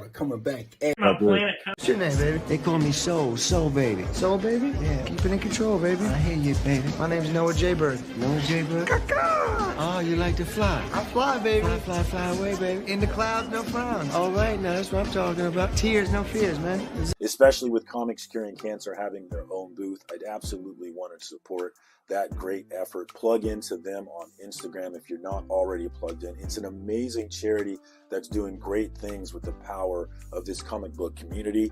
Coming back. What's your name, baby? They call me Soul Baby. Soul, baby? Yeah. Keep it in control, baby. I hear you, baby. My name's Noah J. Bird. Noah J. Bird? Oh, you like to fly? I fly, baby. Fly away, baby. In the clouds, no frowns. All right, now that's what I'm talking about. Tears, no fears, man. Especially with Comics Curing Cancer having their own booth, I'd absolutely want to support that great effort. Plug into them on Instagram if you're not already plugged in. It's an amazing charity that's doing great things with the power of this comic book community.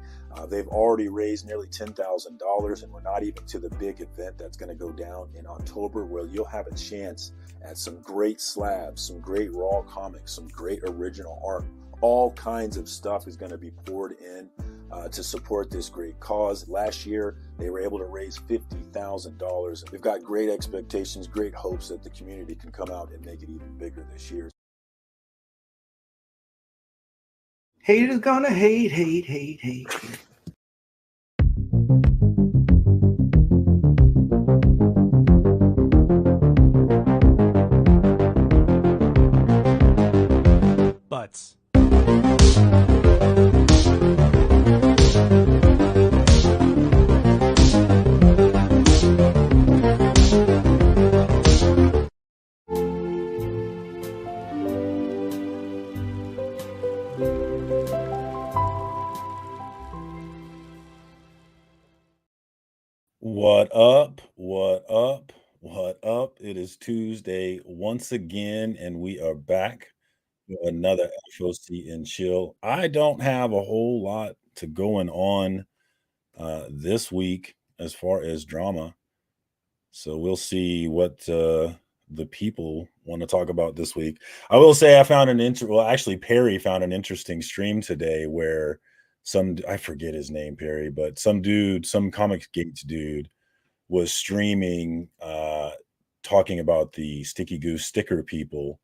They've already raised nearly $10,000, and we're not even to the big event that's going to go down in October, where you'll have a chance at some great slabs, some great raw comics, some great original art. All kinds of stuff is going to be poured in to support this great cause. Last year, they were able to raise $50,000. We've got great expectations, great hopes that the community can come out and make it even bigger this year. Haters gonna hate. Butts. What up? What up? What up? It is Tuesday once again, and we are back with another FOC and chill. I don't have a whole lot to going on this week as far as drama, so we'll see what the people want to talk about this week. I will say I found Perry found an interesting stream today where I forget his name, Perry, but some Comics Gates dude was streaming talking about the Sticky Goose sticker people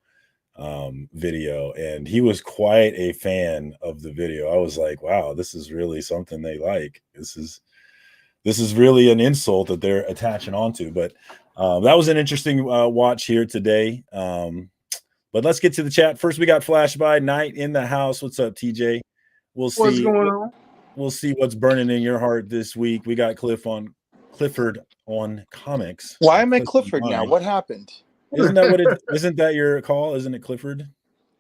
video, and he was quite a fan of the video. I was like, wow, this is really something they like. This is really an insult that they're attaching onto. But that was an interesting watch here today. But let's get to the chat. First, we got Flash by Night in the house. What's up, TJ? What's going on? We'll see what's burning in your heart this week. We got Clifford on comics. Why am I Clifford now? What happened? Isn't that your call? Isn't it Clifford?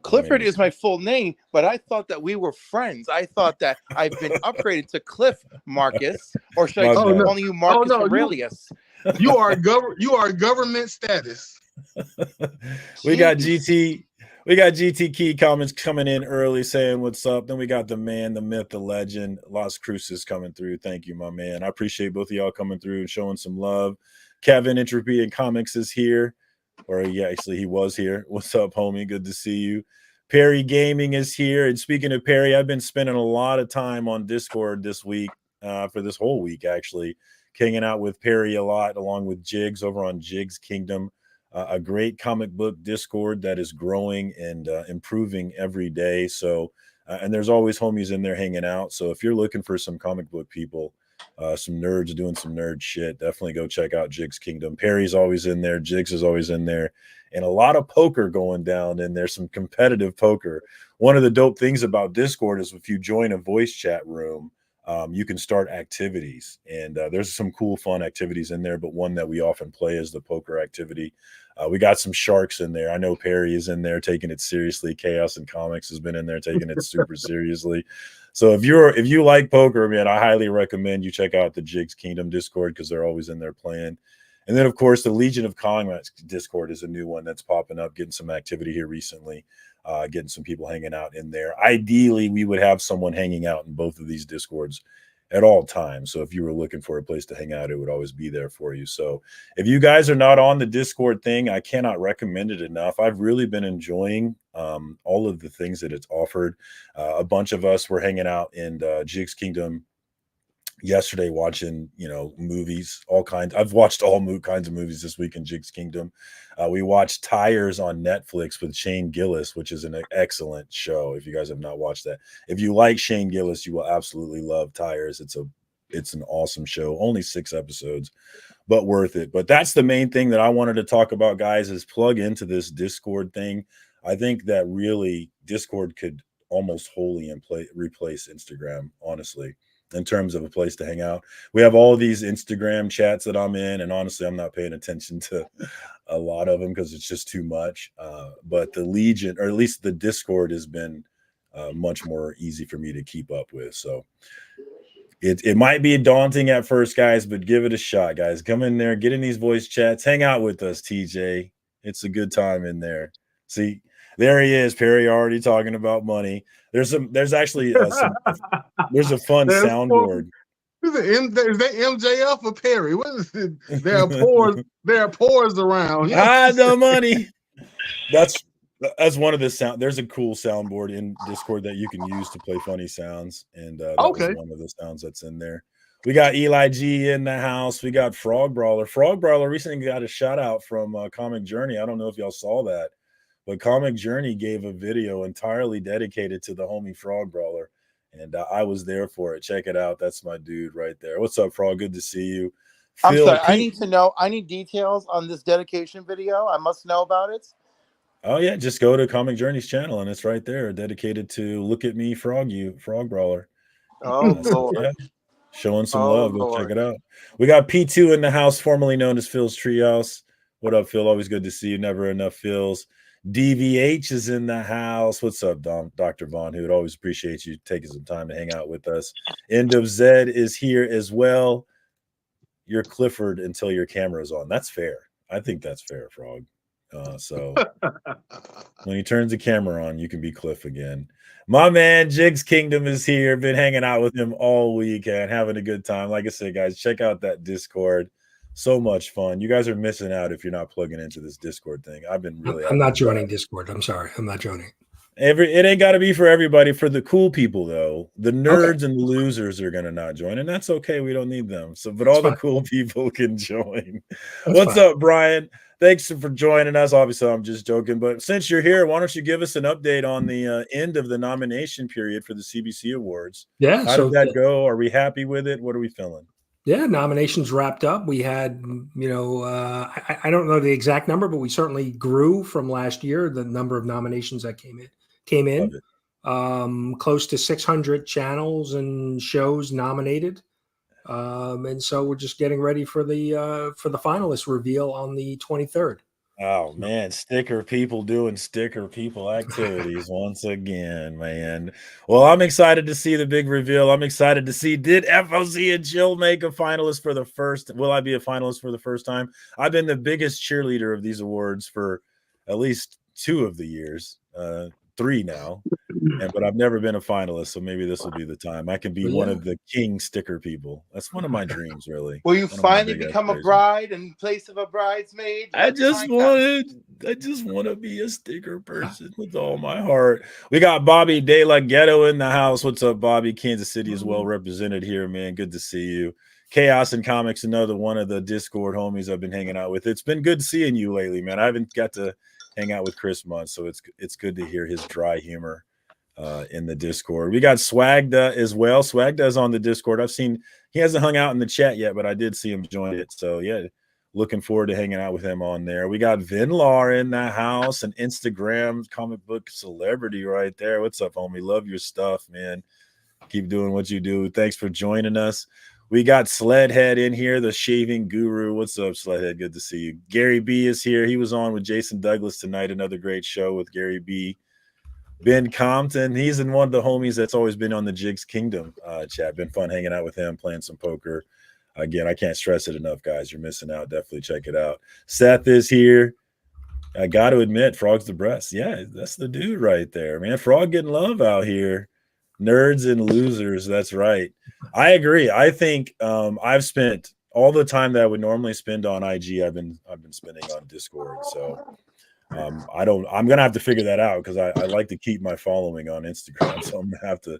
Clifford is my full name, but I thought that we were friends. I thought that I've been upgraded to Cliff Marcus, or should I keep calling you Marcus Aurelius? You are government status. We got GT Key comments coming in early saying what's up. Then we got the man, the myth, the legend, Las Cruces coming through. Thank you, my man. I appreciate both of y'all coming through and showing some love. Kevin, Entropy and Comics is here. He was here. What's up, homie? Good to see you. Perry Gaming is here. And speaking of Perry, I've been spending a lot of time on Discord this week, for this whole week, actually, hanging out with Perry a lot, along with Jigs over on Jigs Kingdom. A great comic book Discord that is growing and improving every day. So, and there's always homies in there hanging out. So if you're looking for some comic book people, some nerds doing some nerd shit, definitely go check out Jigs Kingdom. Perry's always in there. Jigs is always in there. And a lot of poker going down in there, some competitive poker. One of the dope things about Discord is if you join a voice chat room, you can start activities, and there's some cool, fun activities in there. But one that we often play is the poker activity. We got some sharks in there. I know Perry is in there taking it seriously. Chaos and Comics has been in there taking it super seriously. So if you like poker, man, I highly recommend you check out the Jigs Kingdom Discord, because they're always in there playing. And then, of course, the Legion of Comics Discord is a new one that's popping up, getting some activity here recently. Getting some people hanging out in there. Ideally, we would have someone hanging out in both of these Discords at all times. So if you were looking for a place to hang out, it would always be there for you. So if you guys are not on the Discord thing, I cannot recommend it enough. I've really been enjoying all of the things that it's offered. A bunch of us were hanging out in Jigs Kingdom yesterday watching, movies, all kinds. I've watched all kinds of movies this week in Jigs Kingdom. We watched Tires on Netflix with Shane Gillis, which is an excellent show. If you guys have not watched that, if you like Shane Gillis, you will absolutely love Tires. It's an awesome show. Only 6 episodes, but worth it. But that's the main thing that I wanted to talk about, guys, is plug into this Discord thing. I think that really Discord could almost wholly replace Instagram, honestly, in terms of a place to hang out. We have all these Instagram chats that I'm in, and honestly, I'm not paying attention to a lot of them because it's just too much. But the Legion, or at least the Discord, has been much more easy for me to keep up with. So it might be daunting at first, guys, but give it a shot, guys. Come in there, get in these voice chats, hang out with us, TJ. It's a good time in there. See, there he is, Perry, already talking about money. There's actually there's a fun soundboard. Is that MJF or Perry? What is it? There are pores around. The money. That's one of the sound. There's a cool soundboard in Discord that you can use to play funny sounds, and that was one of the sounds that's in there. We got Eli G in the house. We got Frog Brawler. Frog Brawler recently got a shout out from Comic Journey. I don't know if y'all saw that, but Comic Journey gave a video entirely dedicated to the homie Frog Brawler, and I was there for it. Check it out. That's my dude right there. What's up, Frog? Good to see you. I'm sorry. I need to know. I need details on this dedication video. I must know about it. Oh yeah, just go to Comic Journey's channel and it's right there, dedicated to Look at Me, Frog Brawler. Oh Lord. Yeah. Showing some love. Go check it out. We got P2 in the house, formerly known as Phil's Treehouse. What up, Phil? Always good to see you. Never enough Phils. DVH is in the house. What's up, Dr. Von Hood? Always appreciate you taking some time to hang out with us. End of Zed is here as well. You're Clifford until your camera's on. That's fair. I think that's fair, Frog. So when he turns the camera on, you can be Cliff again. My man Jigs Kingdom is here. Been hanging out with him all weekend, having a good time. Like I said, guys, check out that Discord. So much fun. You guys are missing out if you're not plugging into this Discord thing. I'm not joining Discord. I'm sorry. I'm not joining. It ain't got to be for everybody. For the cool people, though, the nerds and the losers are gonna not join, and that's okay. We don't need them. So, but all the cool people can join. What's up, Brian? Thanks for joining us. Obviously, I'm just joking, but since you're here, why don't you give us an update on the end of the nomination period for the CBC Awards? Yeah. How did that go? Are we happy with it? What are we feeling? Yeah, nominations wrapped up. We had, I don't know the exact number, but we certainly grew from last year. The number of nominations that came in, close to 600 channels and shows nominated. And so we're just getting ready for the finalist reveal on the 23rd. Oh man, sticker people doing sticker people activities once again, man. Well, I'm excited to see the big reveal. I'm excited to see, did FOC and Jill make a finalist for the first? Will I be a finalist for the first time? I've been the biggest cheerleader of these awards for at least 2 of the years, 3 now, but I've never been a finalist, so maybe this will be the time. I can be one of the king sticker people. That's one of my dreams, really. Will you finally become a bride in place of a bridesmaid? I just want to be a sticker person with all my heart. We got Bobby De La Ghetto in the house. What's up, Bobby? Kansas City is well represented here, man. Good to see you. Chaos and Comics, another one of the Discord homies I've been hanging out with. It's been good seeing you lately, man. I haven't got to hang out with Chris much, so it's good to hear his dry humor in the Discord. We got Swagda as well. Swagda's on the Discord. I've seen he hasn't hung out in the chat yet, but I did see him join it. So yeah, looking forward to hanging out with him on there. We got Vinlar in the house, an Instagram comic book celebrity right there. What's up, homie? Love your stuff, man. Keep doing what you do. Thanks for joining us. We got Sledhead in here, the shaving guru. What's up, Sledhead? Good to see you. Gary B is here. He was on with Jason Douglas tonight. Another great show with Gary B. Ben Compton, he's in one of the homies that's always been on the Jigs Kingdom chat. Been fun hanging out with him, playing some poker. Again, I can't stress it enough, guys. You're missing out. Definitely check it out. Seth is here. I got to admit, Frog's the best. Yeah, that's the dude right there, man. Frog getting love out here. Nerds and losers. That's right. I agree. I think I've spent all the time that I would normally spend on IG. I've been spending on Discord. So I'm gonna have to figure that out because I like to keep my following on Instagram. So I'm gonna have to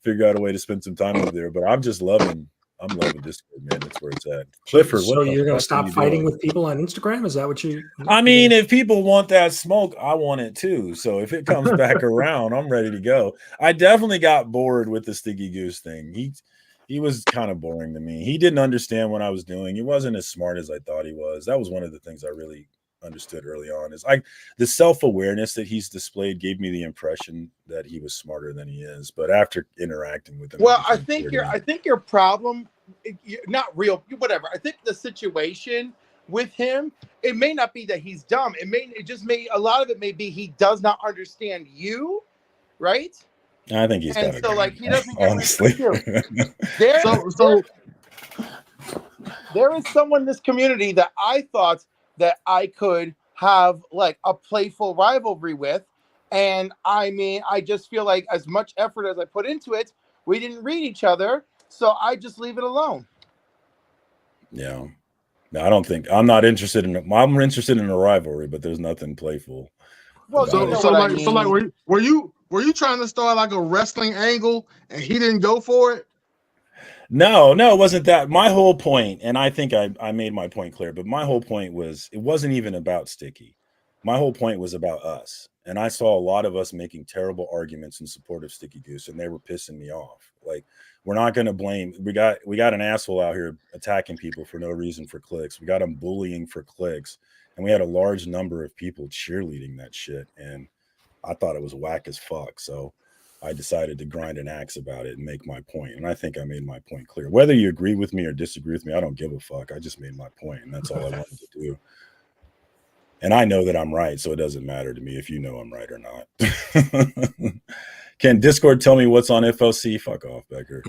figure out a way to spend some time over there. But I'm loving Discord, man. That's where it's at. Clifford, so you're gonna stop fighting with people on Instagram? Is that what you? I mean, if people want that smoke, I want it too. So if it comes back around, I'm ready to go. I definitely got bored with the Sticky Goose thing. He was kind of boring to me. He didn't understand what I was doing. He wasn't as smart as I thought he was. That was one of the things I really understood early on is the self-awareness that he's displayed gave me the impression that he was smarter than he is. But after interacting with him, well, I think your problem, not real, whatever. I think the situation with him, it may not be that he's dumb. A lot of it may be he does not understand you, right? I think he's and so like he doesn't get honestly. There is someone in this community that I thought that I could have like a playful rivalry with. And I mean, I just feel like as much effort as I put into it, we didn't read each other. So I just leave it alone. Yeah. No, I don't think I'm not interested in I'm interested in a rivalry, but there's nothing playful. Well, were you trying to start like a wrestling angle and he didn't go for it? No, it wasn't that. My whole point, and I think I made my point clear, but my whole point was it wasn't even about Sticky. My whole point was about us. And I saw a lot of us making terrible arguments in support of Sticky Goose, and they were pissing me off. Like, we're not going to blame. We got an asshole out here attacking people for no reason for clicks. We got him bullying for clicks. And we had a large number of people cheerleading that shit. And I thought it was whack as fuck. So I decided to grind an axe about it and make my point. And I think I made my point clear. Whether you agree with me or disagree with me, I don't give a fuck. I just made my point, and that's all I wanted to do. And I know that I'm right, so it doesn't matter to me if you know I'm right or not. Can Discord tell me what's on FOC? Fuck off, Becker.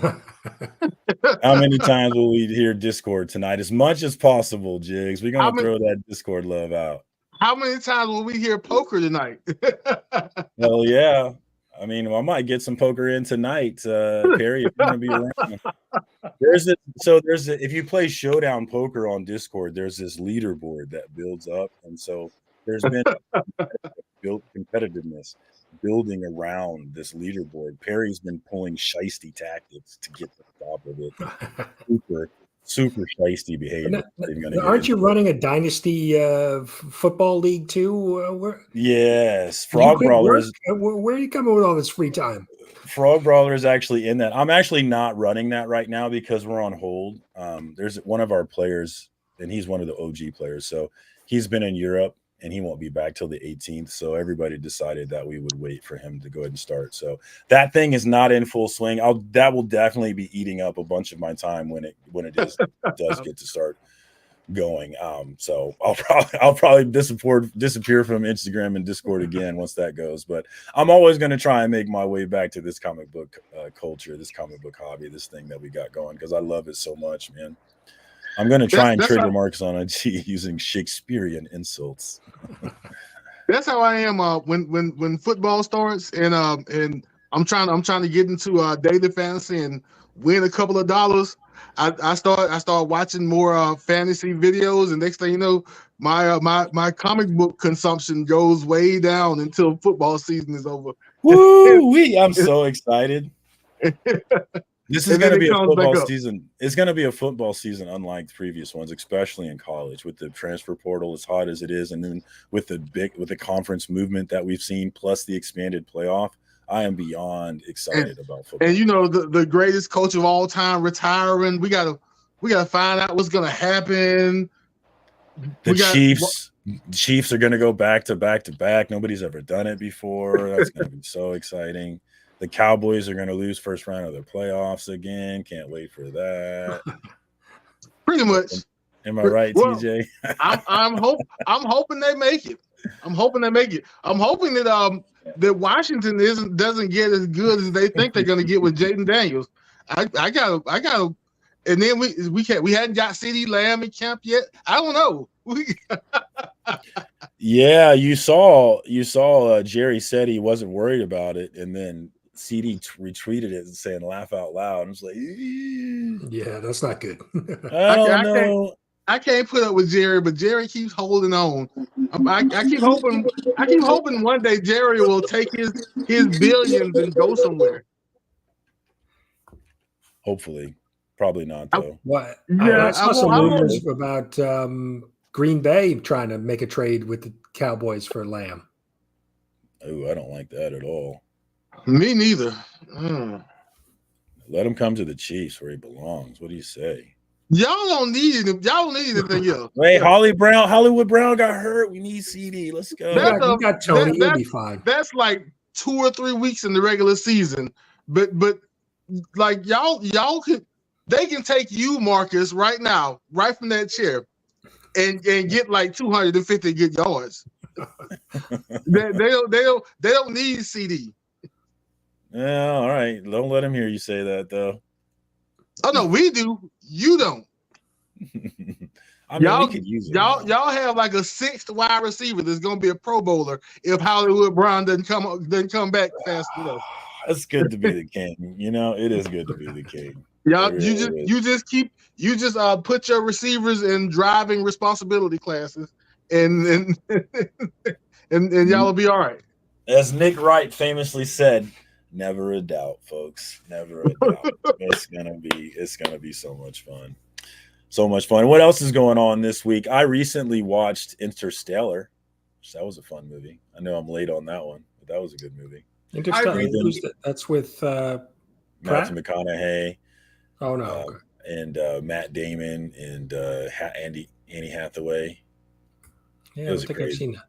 How many times will we hear Discord tonight? As much as possible, Jigs. We're going to throw that Discord love out. How many times will we hear poker tonight? Hell yeah. I mean, I might get some poker in tonight, Perry, if you're going to be around. If you play Showdown Poker on Discord, there's this leaderboard that builds up. And so there's been competitiveness building around this leaderboard. Perry's been pulling shiesty tactics to get to the top of it. Super shiesty behavior. Aren't you running a dynasty football league too? Yes, Frog Brawlers. Where are you coming with all this free time? Frog Brawler is actually in that. I'm actually not running that right now because we're on hold. There's one of our players, and he's one of the OG players. So he's been in Europe, and he won't be back till the 18th. So everybody decided that we would wait for him to go ahead and start. So that thing is not in full swing. That will definitely be eating up a bunch of my time when it does get to start going. So I'll probably disappear from Instagram and Discord again once that goes. But I'm always going to try and make my way back to this comic book culture, this comic book hobby, this thing that we got going because I love it so much, man. I'm going to try and trigger marks on IT using Shakespearean insults. That's how I am when football starts, and I'm trying to get into daily fantasy and win a couple of dollars. I start watching more fantasy videos, and next thing you know, my comic book consumption goes way down until football season is over. Woo-wee, I'm so excited. This is going to be a football season. It's going to be a football season unlike the previous ones, especially in college with the transfer portal as hot as it is, and then with the conference movement that we've seen, plus the expanded playoff. I am beyond excited about football. And you know, the greatest coach of all time retiring. We gotta find out what's going to happen. Chiefs are going to go back to back to back. Nobody's ever done it before. That's going to be so exciting. The Cowboys are going to lose first round of their playoffs again. Can't wait for that. Pretty much. Am I right, TJ? I'm hoping they make it. I'm hoping that that Washington doesn't get as good as they think they're going to get with Jaden Daniels. I gotta, and then we hadn't got CeeDee Lamb in camp yet. I don't know. Yeah, you saw Jerry said he wasn't worried about it, and then CD retweeted it and saying "laugh out loud." And it's like, yeah, that's not good. I can't put up with Jerry, but Jerry keeps holding on. I keep hoping one day Jerry will take his billions and go somewhere. Hopefully, probably not though. I saw some rumors about Green Bay trying to make a trade with the Cowboys for Lamb. Oh, I don't like that at all. Me neither. Let him come to the Chiefs where he belongs. What do you say? Y'all don't need anything else. Wait, Hollywood Brown got hurt. We need CD. Let's go. You got Tony. You'll be fine. That's like 2 or 3 weeks in the regular season. But like y'all they can take you, Marcus, right now, right from that chair, and get like 250 good yards. they don't need CD. Yeah, all right. Don't let him hear you say that though. Oh no, we do. You don't. I mean, we could use it. Y'all have like a 6th wide receiver that's gonna be a Pro Bowler if Hollywood Brown doesn't come back fast enough. It's good to be the king. You know, it is good to be the king. Y'all, you just put your receivers in driving responsibility classes, and y'all will be all right. As Nick Wright famously said, never a doubt, folks. Never a doubt. It's gonna be so much fun. So much fun. What else is going on this week? I recently watched Interstellar. That was a fun movie. I know I'm late on that one, but that was a good movie. Interstellar. That's with Matthew McConaughey. Oh no. And Matt Damon and Annie Hathaway. Yeah, I don't think I've seen that.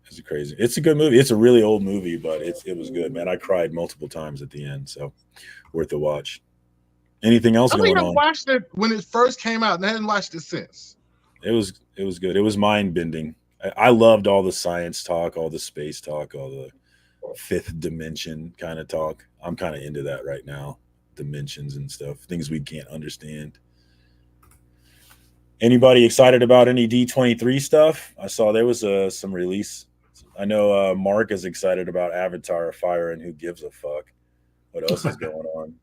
It's crazy. It's a good movie. It's a really old movie, but it was good, man. I cried multiple times at the end, so worth a watch. Anything else going on? I watched it when it first came out, and I hadn't watched it since. It was good. It was mind bending. I loved all the science talk, all the space talk, all the fifth dimension kind of talk. I'm kind of into that right now. Dimensions and stuff, things we can't understand. Anybody excited about any D23 stuff? I saw there was some release. I know Mark is excited about Avatar: Fire and Who Gives a Fuck. What else is going on?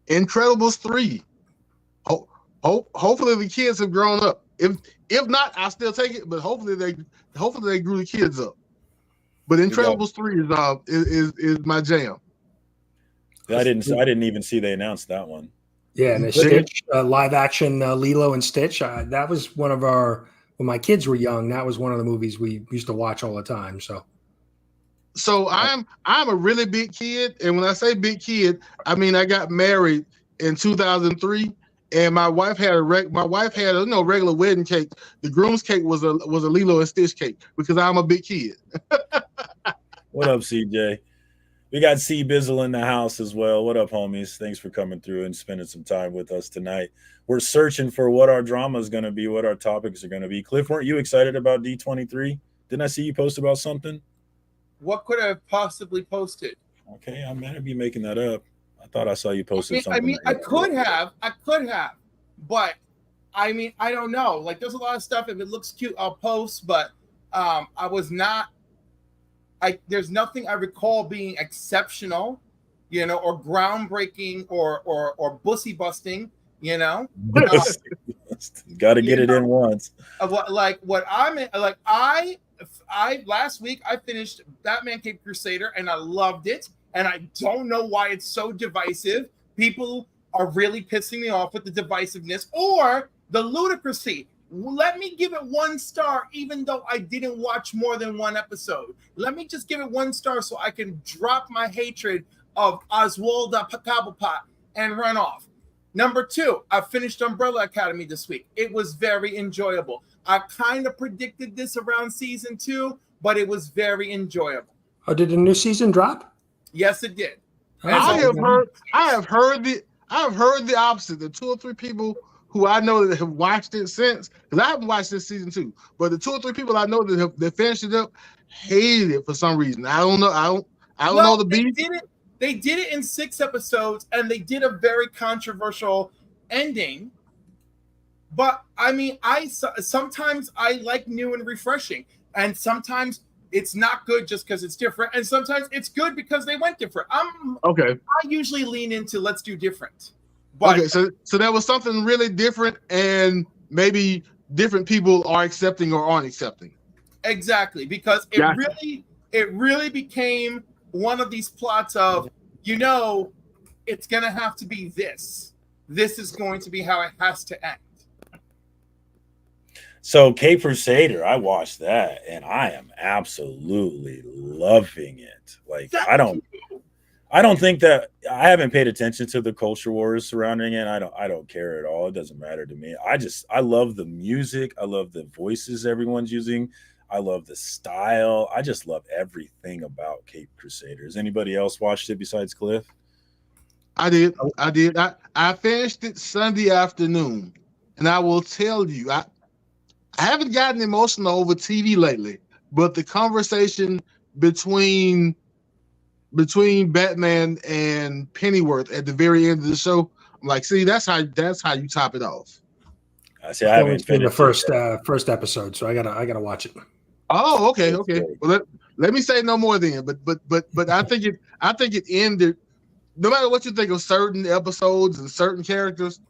Incredibles 3. Hopefully the kids have grown up. If not, I'll still take it. But hopefully they grew the kids up. But Incredibles 3 is my jam. I didn't even see they announced that one. Yeah, and Stitch live action Lilo and Stitch. That was one of when my kids were young. That was one of the movies we used to watch all the time. So I'm a really big kid, and when I say big kid, I mean I got married in 2003, and my wife had a regular wedding cake. The groom's cake was a Lilo and Stitch cake because I'm a big kid. What up, CJ? We got C Bizzle in the house as well. What up, homies? Thanks for coming through and spending some time with us tonight. We're searching for what our drama is going to be, what our topics are going to be. Cliff, weren't you excited about D23? Didn't I see you post about something? What could I have possibly posted? Okay, I might be making that up. I thought I saw you posted something. I could have, but I mean, I don't know. Like, there's a lot of stuff. If it looks cute, I'll post. But I was not. There's nothing I recall being exceptional, or groundbreaking, or bussy busting, Got to get it in once. I last week I finished Batman Cape Crusader and I loved it, and I don't know why it's so divisive. People are really pissing me off with the divisiveness or the ludicrousy. Let me give it 1 star, even though I didn't watch more than 1 episode. Let me just give it 1 star so I can drop my hatred of Oswald Cobblepot and run off. Number 2, I finished Umbrella Academy this week. It was very enjoyable. I kind of predicted this around season 2, but it was very enjoyable. Oh, did the new season drop? Yes, it did. I have heard the opposite. The 2 or 3 people who I know that have watched it since, because I haven't watched this season 2, but the 2 or 3 people I know that finished it up hated it for some reason. I don't know. I don't know the beat. They did it in 6 episodes, and they did a very controversial ending. But I mean, sometimes I like new and refreshing, and sometimes it's not good just because it's different, and sometimes it's good because they went different. I usually lean into let's do different. But, okay, so there was something really different, and maybe different people are accepting or aren't accepting. Exactly, because it really became one of these plots of, it's gonna have to be this. This is going to be how it has to end. So Cape Crusader, I watched that and I am absolutely loving it. Like, I I don't think that I haven't paid attention to the culture wars surrounding it. I don't care at all. It doesn't matter to me. I love the music. I love the voices everyone's using. I love the style. I just love everything about Cape Crusaders. Anybody else watched it besides Cliff? I did. I finished it Sunday afternoon, and I will tell you, I haven't gotten emotional over TV lately, but the conversation between Batman and Pennyworth at the very end of the show, I'm like, see, that's how you top it off. I see. I haven't seen the finished first episode, so I gotta watch it. Oh, okay. Well, let me say no more then. But I think it ended. No matter what you think of certain episodes and certain characters,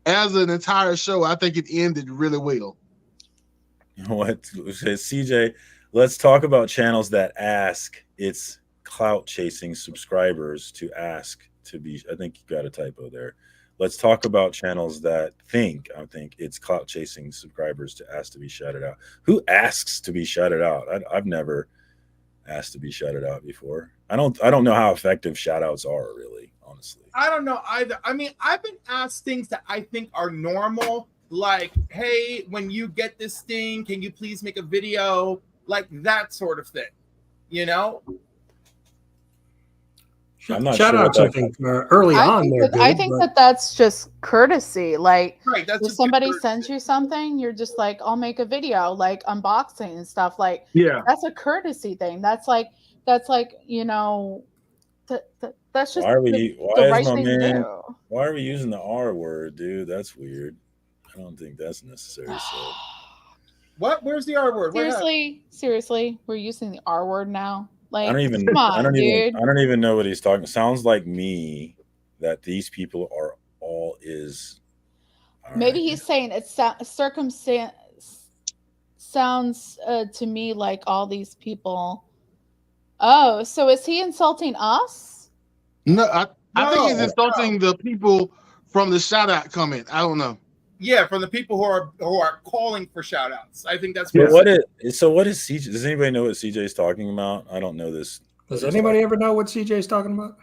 as an entire show, I think it ended really well. What says CJ? Let's talk about channels that ask its clout chasing subscribers to ask to be. I think you got a typo there. Let's talk about channels that I think it's clout chasing subscribers to ask to be shouted out. Who asks to be shouted out? I've never asked to be shouted out before. I don't know how effective shout outs are, really, honestly. I don't know either. I mean, I've been asked things that I think are normal, like, hey, when you get this thing, can you please make a video? Like that sort of thing, you know? I'm not Shout sure outs, I think, early on. I think that's just courtesy. Like, right, that's if somebody sends you something, you're just like, I'll make a video, like unboxing and stuff. Like, yeah, that's a courtesy thing. That's like you know, that's just Why are do. we using the R word, dude? That's weird. I don't think that's necessary. So. What? Where's the R word? Seriously, we're using the R word now. Like, I don't even know what he's talking. Sounds like me that these people are all is. Maybe he's saying it's circumstance. Sounds to me like all these people. Oh, so is he insulting us? No, I think he's insulting the people from the shout out comment. I don't know. Yeah, from the people who are calling for shout outs. I think that's what is CJ? Does anybody know what CJ is talking about? I don't know this. Does anybody ever know what CJ is talking about?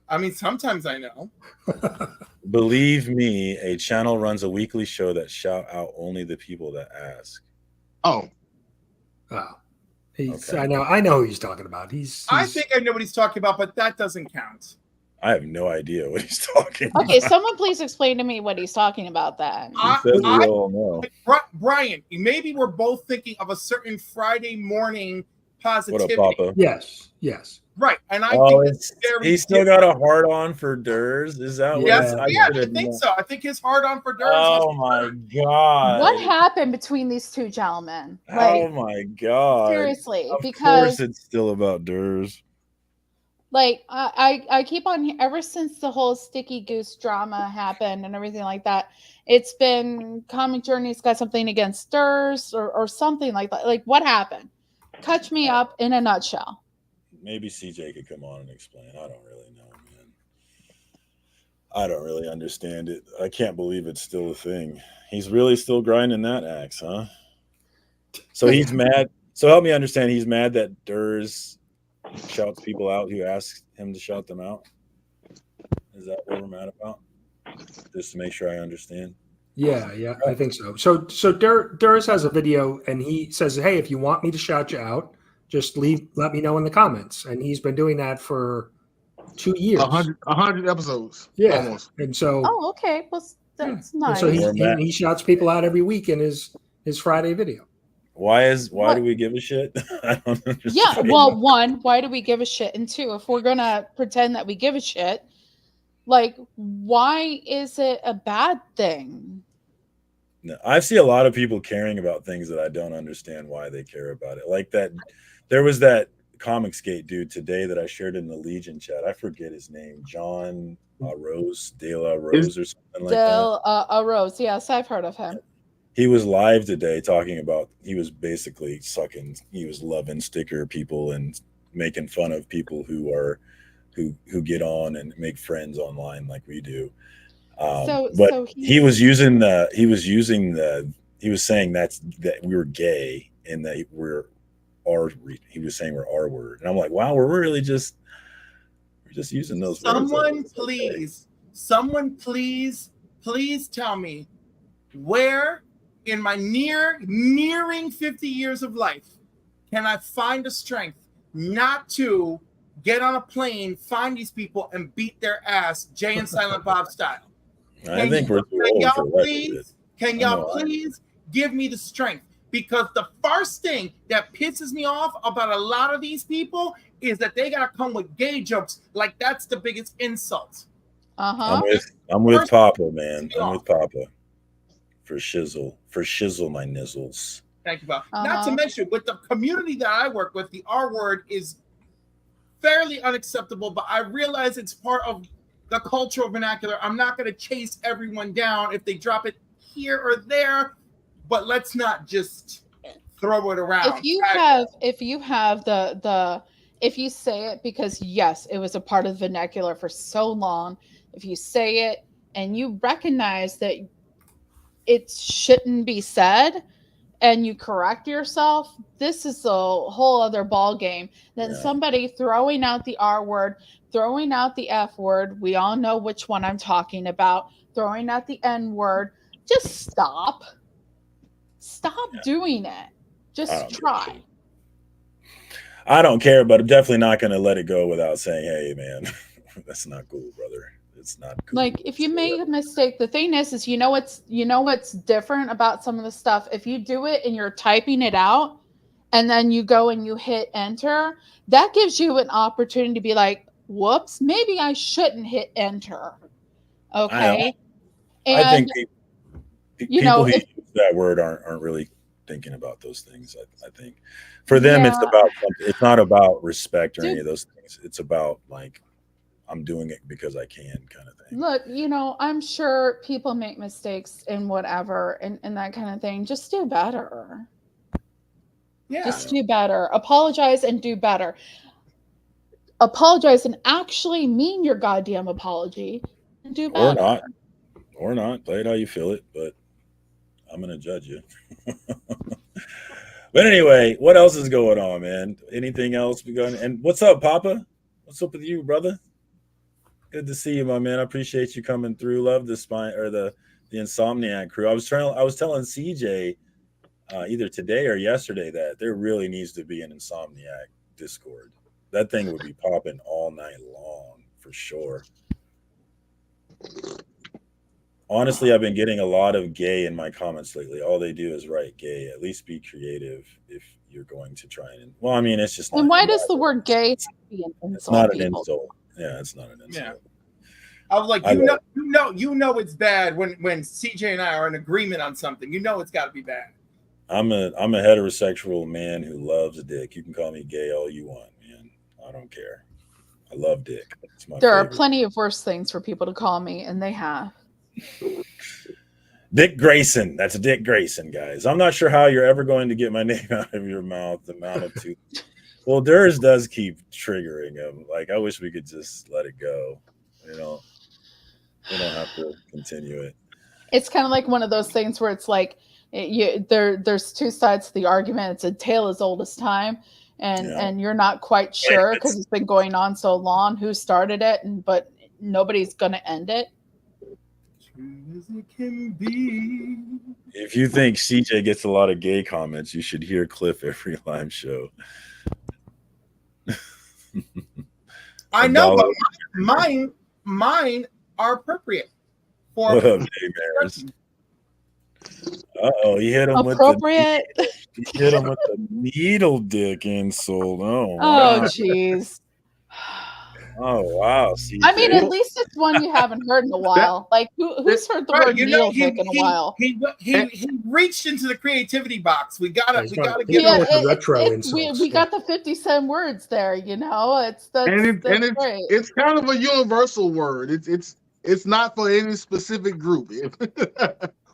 I mean, sometimes I know. Believe me, a channel runs a weekly show that shout out only the people that ask. Oh. Okay. I know who he's talking about. I think I know what he's talking about, but that doesn't count. I have no idea what he's talking about. Okay, someone please explain to me what he's talking about then. We all know. Brian, maybe we're both thinking of a certain Friday morning positivity. What up, Papa? Yes. Right, and I think it's he's still got a hard on for Durs. Is that what? I think so. I think his hard on for Durs. Oh my god! What happened between these two gentlemen? Oh my god! Seriously, because of course it's still about Durs. Like I keep on, ever since the whole Sticky Goose drama happened and everything like that, it's been Comic Journey's got something against Durs or something like that. Like, what happened? Catch me up in a nutshell. Maybe CJ could come on and explain. I don't really know, man. I don't really understand it. I can't believe it's still a thing. He's really still grinding that axe, huh? So he's mad. So help me understand. He's mad that Durs shouts people out who ask him to shout them out. Is that what we're mad about? Just to make sure I understand. Yeah, I think so. So Durs has a video and he says, "Hey, if you want me to shout you out, just let me know in the comments." And he's been doing that for 2 years. 100 episodes. Yeah. Almost. And so okay. Well, that's nice. And so he shouts people out every week in his Friday video. Why do we give a shit? I don't understand. Yeah, well, one, why do we give a shit? And two, if we're gonna pretend that we give a shit, like, why is it a bad thing? No, I see a lot of people caring about things that I don't understand why they care about it. Like that, there was that Comicsgate dude today that I shared in the Legion chat. I forget his name, John Rose, De La Rose, or something like that. Rose, yes, I've heard of him. He was live today talking about, he was basically he was loving sticker people and making fun of people who get on and make friends online like we do. He was saying that we were gay and that he was saying we're R word. And I'm like, wow, we're really just We're just using those Someone words. please tell me where in my nearing 50 years of life can I find the strength not to get on a plane, find these people, and beat their ass, Jay and Silent Bob style? I think we're too old for that. Can y'all please give me the strength? Because the first thing that pisses me off about a lot of these people is that they gotta come with gay jokes. Like that's the biggest insult. Uh-huh. I'm with Papa, man. I'm with Papa. For shizzle my nizzles. Thank you, Bob. Not to mention, with the community that I work with, the R word is fairly unacceptable, but I realize it's part of the cultural vernacular. I'm not going to chase everyone down if they drop it here or there, but let's not just throw it around. If you say it because yes, it was a part of the vernacular for so long, if you say it and you recognize that it shouldn't be said and you correct yourself, this is a whole other ball game than somebody throwing out the R word, throwing out the F word. We all know which one I'm talking about. Throwing out the N word. Just stop doing it. Just try. I don't care, but I'm definitely not going to let it go without saying, hey man, that's not cool, brother. It's not cool. Like if you make a mistake, the thing is you know what's different about some of the stuff. If you do it and you're typing it out and then you go and you hit enter, that gives you an opportunity to be like, whoops, maybe I shouldn't hit enter. Okay. I think people who use that word aren't really thinking about those things. I think for them it's about something. It's not about respect or any of those things. It's about like, I'm doing it because I can kind of thing. Look, I'm sure people make mistakes and whatever and that kind of thing. Just do better. Yeah. Just do better. Apologize and do better. Apologize and actually mean your goddamn apology and do better. Or not. Play it how you feel it, but I'm going to judge you. But anyway, what else is going on, man? Anything else? And what's up, Papa? What's up with you, brother? Good to see you, my man. I appreciate you coming through. Love the Insomniac crew. I was telling CJ either today or yesterday that there really needs to be an Insomniac Discord. That thing would be popping all night long for sure. Honestly, I've been getting a lot of gay in my comments lately. All they do is write gay. At least be creative if you're going to try and. Well, I mean, it's just. And why does the word gay be an insult? It's not an insult. Yeah, it's not an insult. Yeah. I was like, you know, it's bad when CJ and I are in agreement on something. You know, it's got to be bad. I'm a heterosexual man who loves dick. You can call me gay all you want, man. I don't care. I love dick. There are plenty of worse things for people to call me, and they have. Dick Grayson. That's Dick Grayson, guys. I'm not sure how you're ever going to get my name out of your mouth. The amount of two. Well, Durs does keep triggering him. Like, I wish we could just let it go. We don't have to continue it. It's kind of like one of those things where it's like there's two sides to the argument. It's a tale as old as time, and you're not quite sure because it's been going on so long who started it, but nobody's going to end it. As it can be. If you think CJ gets a lot of gay comments, you should hear Cliff every live show. I know, but mine are appropriate. What up, Dave Harris? Uh-oh, he hit him appropriate. He hit him with the needle dick insult. Oh, jeez. Oh, wow. CJ. I mean, at least it's one you haven't heard in a while. Like, who's heard the word needle dick in a while? He reached into the creativity box. We gotta get the retro insults. We got the 50 cent words there. That's great. It's kind of a universal word. It's not for any specific group.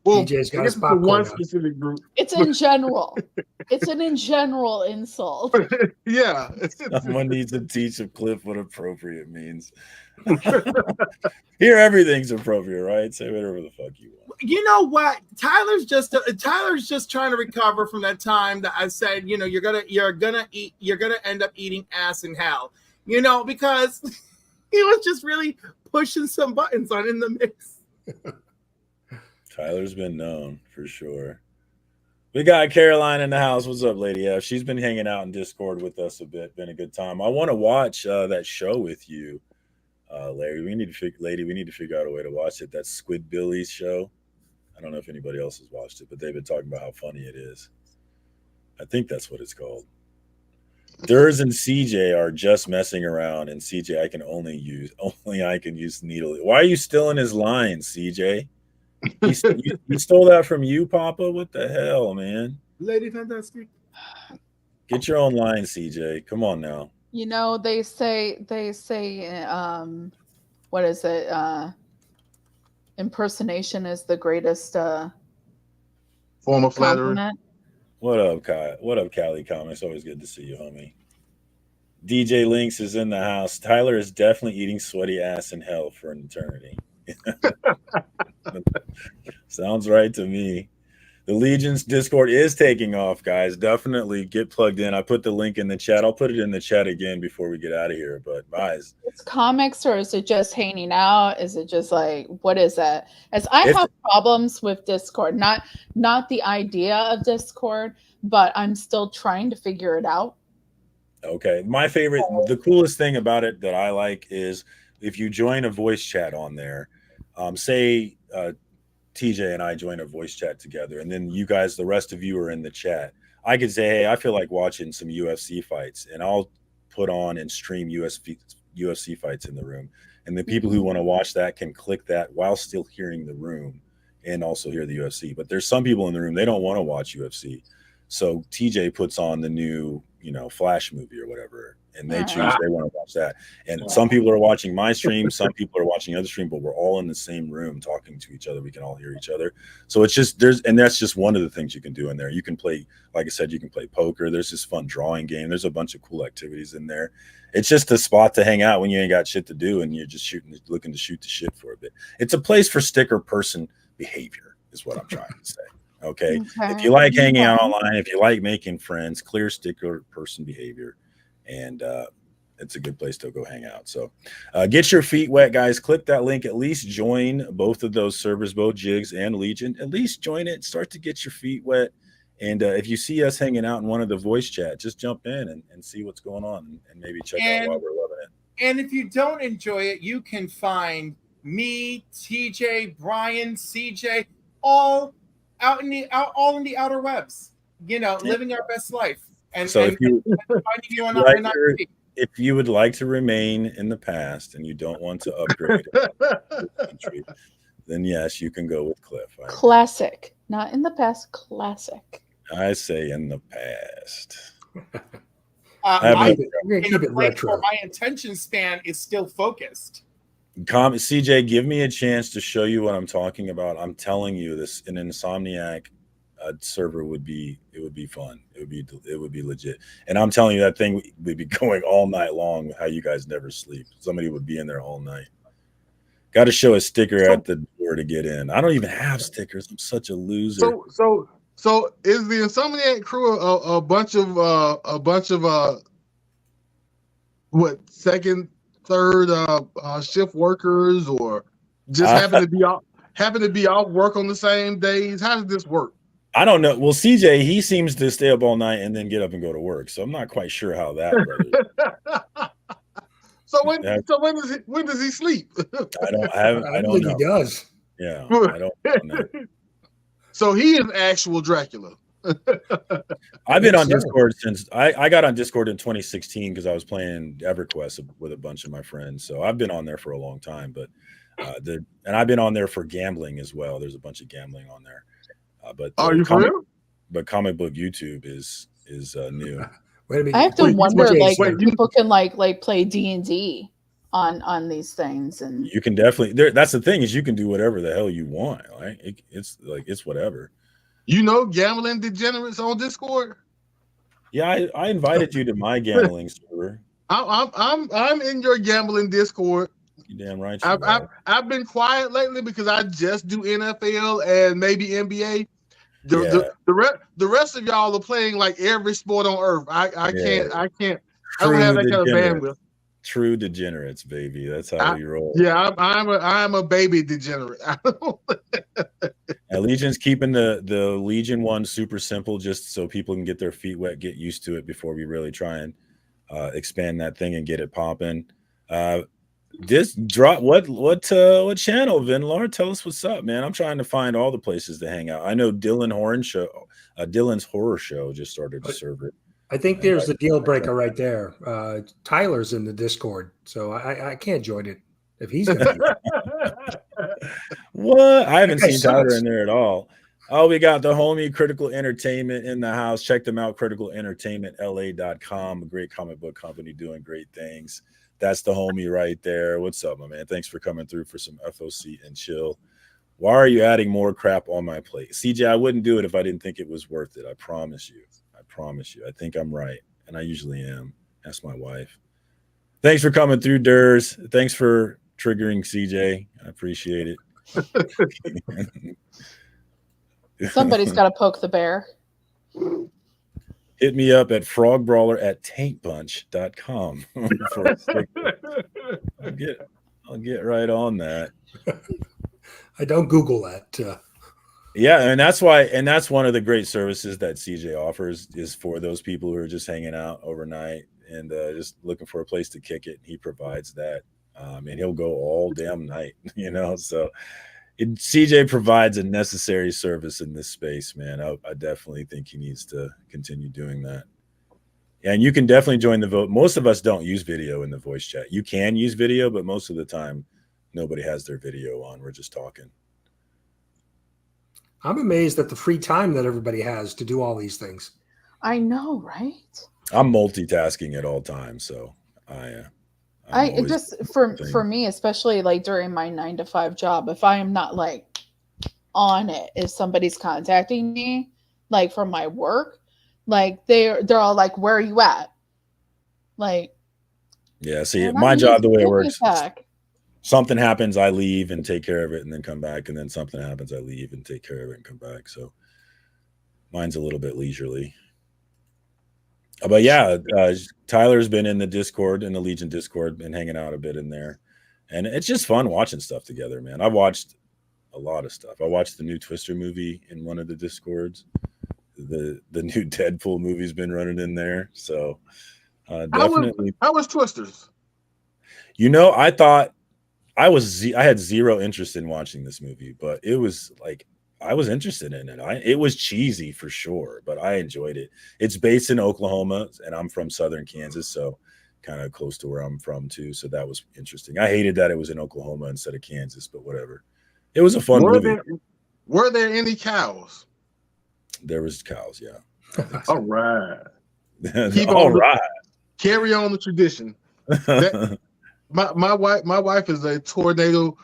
Well, DJ's got his for one out. specific group. It's in general. It's an in general insult. Yeah. Someone needs to teach a Cliff what appropriate means. Here, everything's appropriate, right? Say whatever the fuck you want. You know what? Tyler's just trying to recover from that time that I said, you're gonna end up eating ass in hell. Because He was just really pushing some buttons on in the mix. Tyler's been known for sure. We got Caroline in the house. What's up, Lady F? She's been hanging out in Discord with us a bit. Been a good time. I want to watch that show with you, Larry. We need to figure out a way to watch it. That Squid Billy's show. I don't know if anybody else has watched it, but they've been talking about how funny it is. I think that's what it's called. Durs and CJ are just messing around, and CJ I can use needle. Why are you still in his line, CJ? He stole that from you, Papa? What the hell, man? Lady Fantastic. Get your own line, CJ. Come on now. You know, they say, what is it? Impersonation is the greatest form of flattery. compliment. What up, Kai? What up, Cali Comics? Always good to see you, homie. DJ Lynx is in the house. Tyler is definitely eating sweaty ass in hell for an eternity. Sounds right to me. The Legion's Discord is taking off, guys. Definitely get plugged in. I put the link in the chat. I'll put it in the chat again before we get out of here. But guys, It's comics, or is it just hanging out? Is it just like, what is that? As I have problems with Discord, not the idea of Discord, but I'm still trying to figure it out. okay. My favorite, the coolest thing about it that I like is if you join a voice chat on there, say TJ and I join a voice chat together, and then you guys, the rest of you are in the chat. I could say, hey, I feel like watching some UFC fights, and I'll put on and stream UFC fights in the room. And the people who want to watch that can click that while still hearing the room and also hear the UFC. But there's some people in the room, they don't want to watch UFC. So TJ puts on the new, Flash movie or whatever, and they choose they want to watch that. And some people are watching my stream, some people are watching other stream, but we're all in the same room talking to each other. We can all hear each other. So it's just that's just one of the things you can do in there. You can play, like I said, you can play poker. There's this fun drawing game. There's a bunch of cool activities in there. It's just a spot to hang out when you ain't got shit to do and you're just looking to shoot the shit for a bit. It's a place for sticker person behavior, is what I'm trying to say. Okay. If you like hanging out online, if you like making friends, clear sticker person behavior, and it's a good place to go hang out. So get your feet wet, guys. Click that link. At least join both of those servers, both Jigs and Legion. At least join it. Start to get your feet wet. And if you see us hanging out in one of the voice chat, just jump in and see what's going on and maybe check out why we're loving it. And if you don't enjoy it, you can find me, TJ, Brian, CJ, all in the outer webs, living our best life. And so if you would like to remain in the past and you don't want to upgrade country, then yes, you can go with Cliff. Classic, not in the past. Classic. I say in the past. My attention span is still focused. CJ, give me a chance to show you what I'm talking about. I'm telling you, this an Insomniac server would be fun. It would be legit. And I'm telling you, that thing would be going all night long. How you guys never sleep. Somebody would be in there all night. Got to show a sticker at the door to get in. I don't even have stickers. I'm such a loser. So is the Insomniac crew a bunch of what, second, third shift workers, or just happen to be off work on the same days? How does this work? I don't know. Well, CJ, he seems to stay up all night and then get up and go to work. So I'm not quite sure how that works. So when does he sleep? I don't think know. He does. Yeah, I don't know. So he is actual Dracula. I've been on Discord since I got on Discord in 2016 because I was playing EverQuest with a bunch of my friends. So I've been on there for a long time, but and I've been on there for gambling as well. There's a bunch of gambling on there. But are you for real? But comic book YouTube is new. Wait a minute. I have to wonder, people can like play D&D on these things, and you can definitely. That's the thing, is you can do whatever the hell you want. Right? It's whatever. Gambling degenerates on Discord. Yeah, I invited you to my gambling server. I'm in your gambling Discord. You damn right. I've been quiet lately because I just do NFL and maybe NBA. The rest of y'all are playing like every sport on earth. I can't. I don't have that kind of bandwidth. true degenerates, baby. That's how we roll. Yeah, I'm a baby degenerate. And Legion's keeping the Legion one super simple, just so people can get their feet wet, get used to it before we really try and expand that thing and get it popping. Just drop what channel, Vinlar? Tell us what's up, man. I'm trying to find all the places to hang out. I know Dylan's horror show just started a server. I think there's the deal breaker right there. Tyler's in the Discord, so I can't join it if he's going to be. What? I haven't seen Tyler in there at all. Oh, we got the homie Critical Entertainment in the house. Check them out, criticalentertainmentla.com, a great comic book company doing great things. That's the homie right there. What's up, my man? Thanks for coming through for some FOC and chill. Why are you adding more crap on my plate? CJ, I wouldn't do it if I didn't think it was worth it. I promise you. I think I'm right, and I usually am. Ask my wife. Thanks for coming through, Durs. Thanks for triggering CJ. I appreciate it. Somebody's got to poke the bear. Hit me up at frogbrawler@tankbunch.com. I'll get right on that. I don't Google that. Yeah, and that's why, and that's one of the great services that CJ offers is for those people who are just hanging out overnight and just looking for a place to kick it. He provides that, and he'll go all damn night, So CJ provides a necessary service in this space, man. I definitely think he needs to continue doing that. And you can definitely join the vote. Most of us don't use video in the voice chat. You can use video, but most of the time, nobody has their video on. We're just talking. I'm amazed at the free time that everybody has to do all these things. I know, right? I'm multitasking at all times, so I just for me, especially like during my 9-to-5 job, if I am not like on it, if somebody's contacting me like from my work, like they're all like, "Where are you at?" Like, yeah. See, my job, the way it works. Something happens, I leave and take care of it and then come back. And then something happens, I leave and take care of it and come back. So mine's a little bit leisurely. But yeah, Tyler's been in the Discord, in the Legion Discord, and hanging out a bit in there. And it's just fun watching stuff together, man. I watched a lot of stuff. I watched the new Twister movie in one of the Discords. The new Deadpool movie's been running in there. So definitely. How was Twisters? I thought I had zero interest in watching this movie, but it was like I was interested in it. It was cheesy for sure, but I enjoyed it. It's based in Oklahoma, and I'm from southern Kansas, so kind of close to where I'm from too. So that was interesting. I hated that it was in Oklahoma instead of Kansas, but whatever. It was a fun movie. Were there any cows? There was cows, yeah. All right. All right. Carry on the tradition. My wife is a tornado.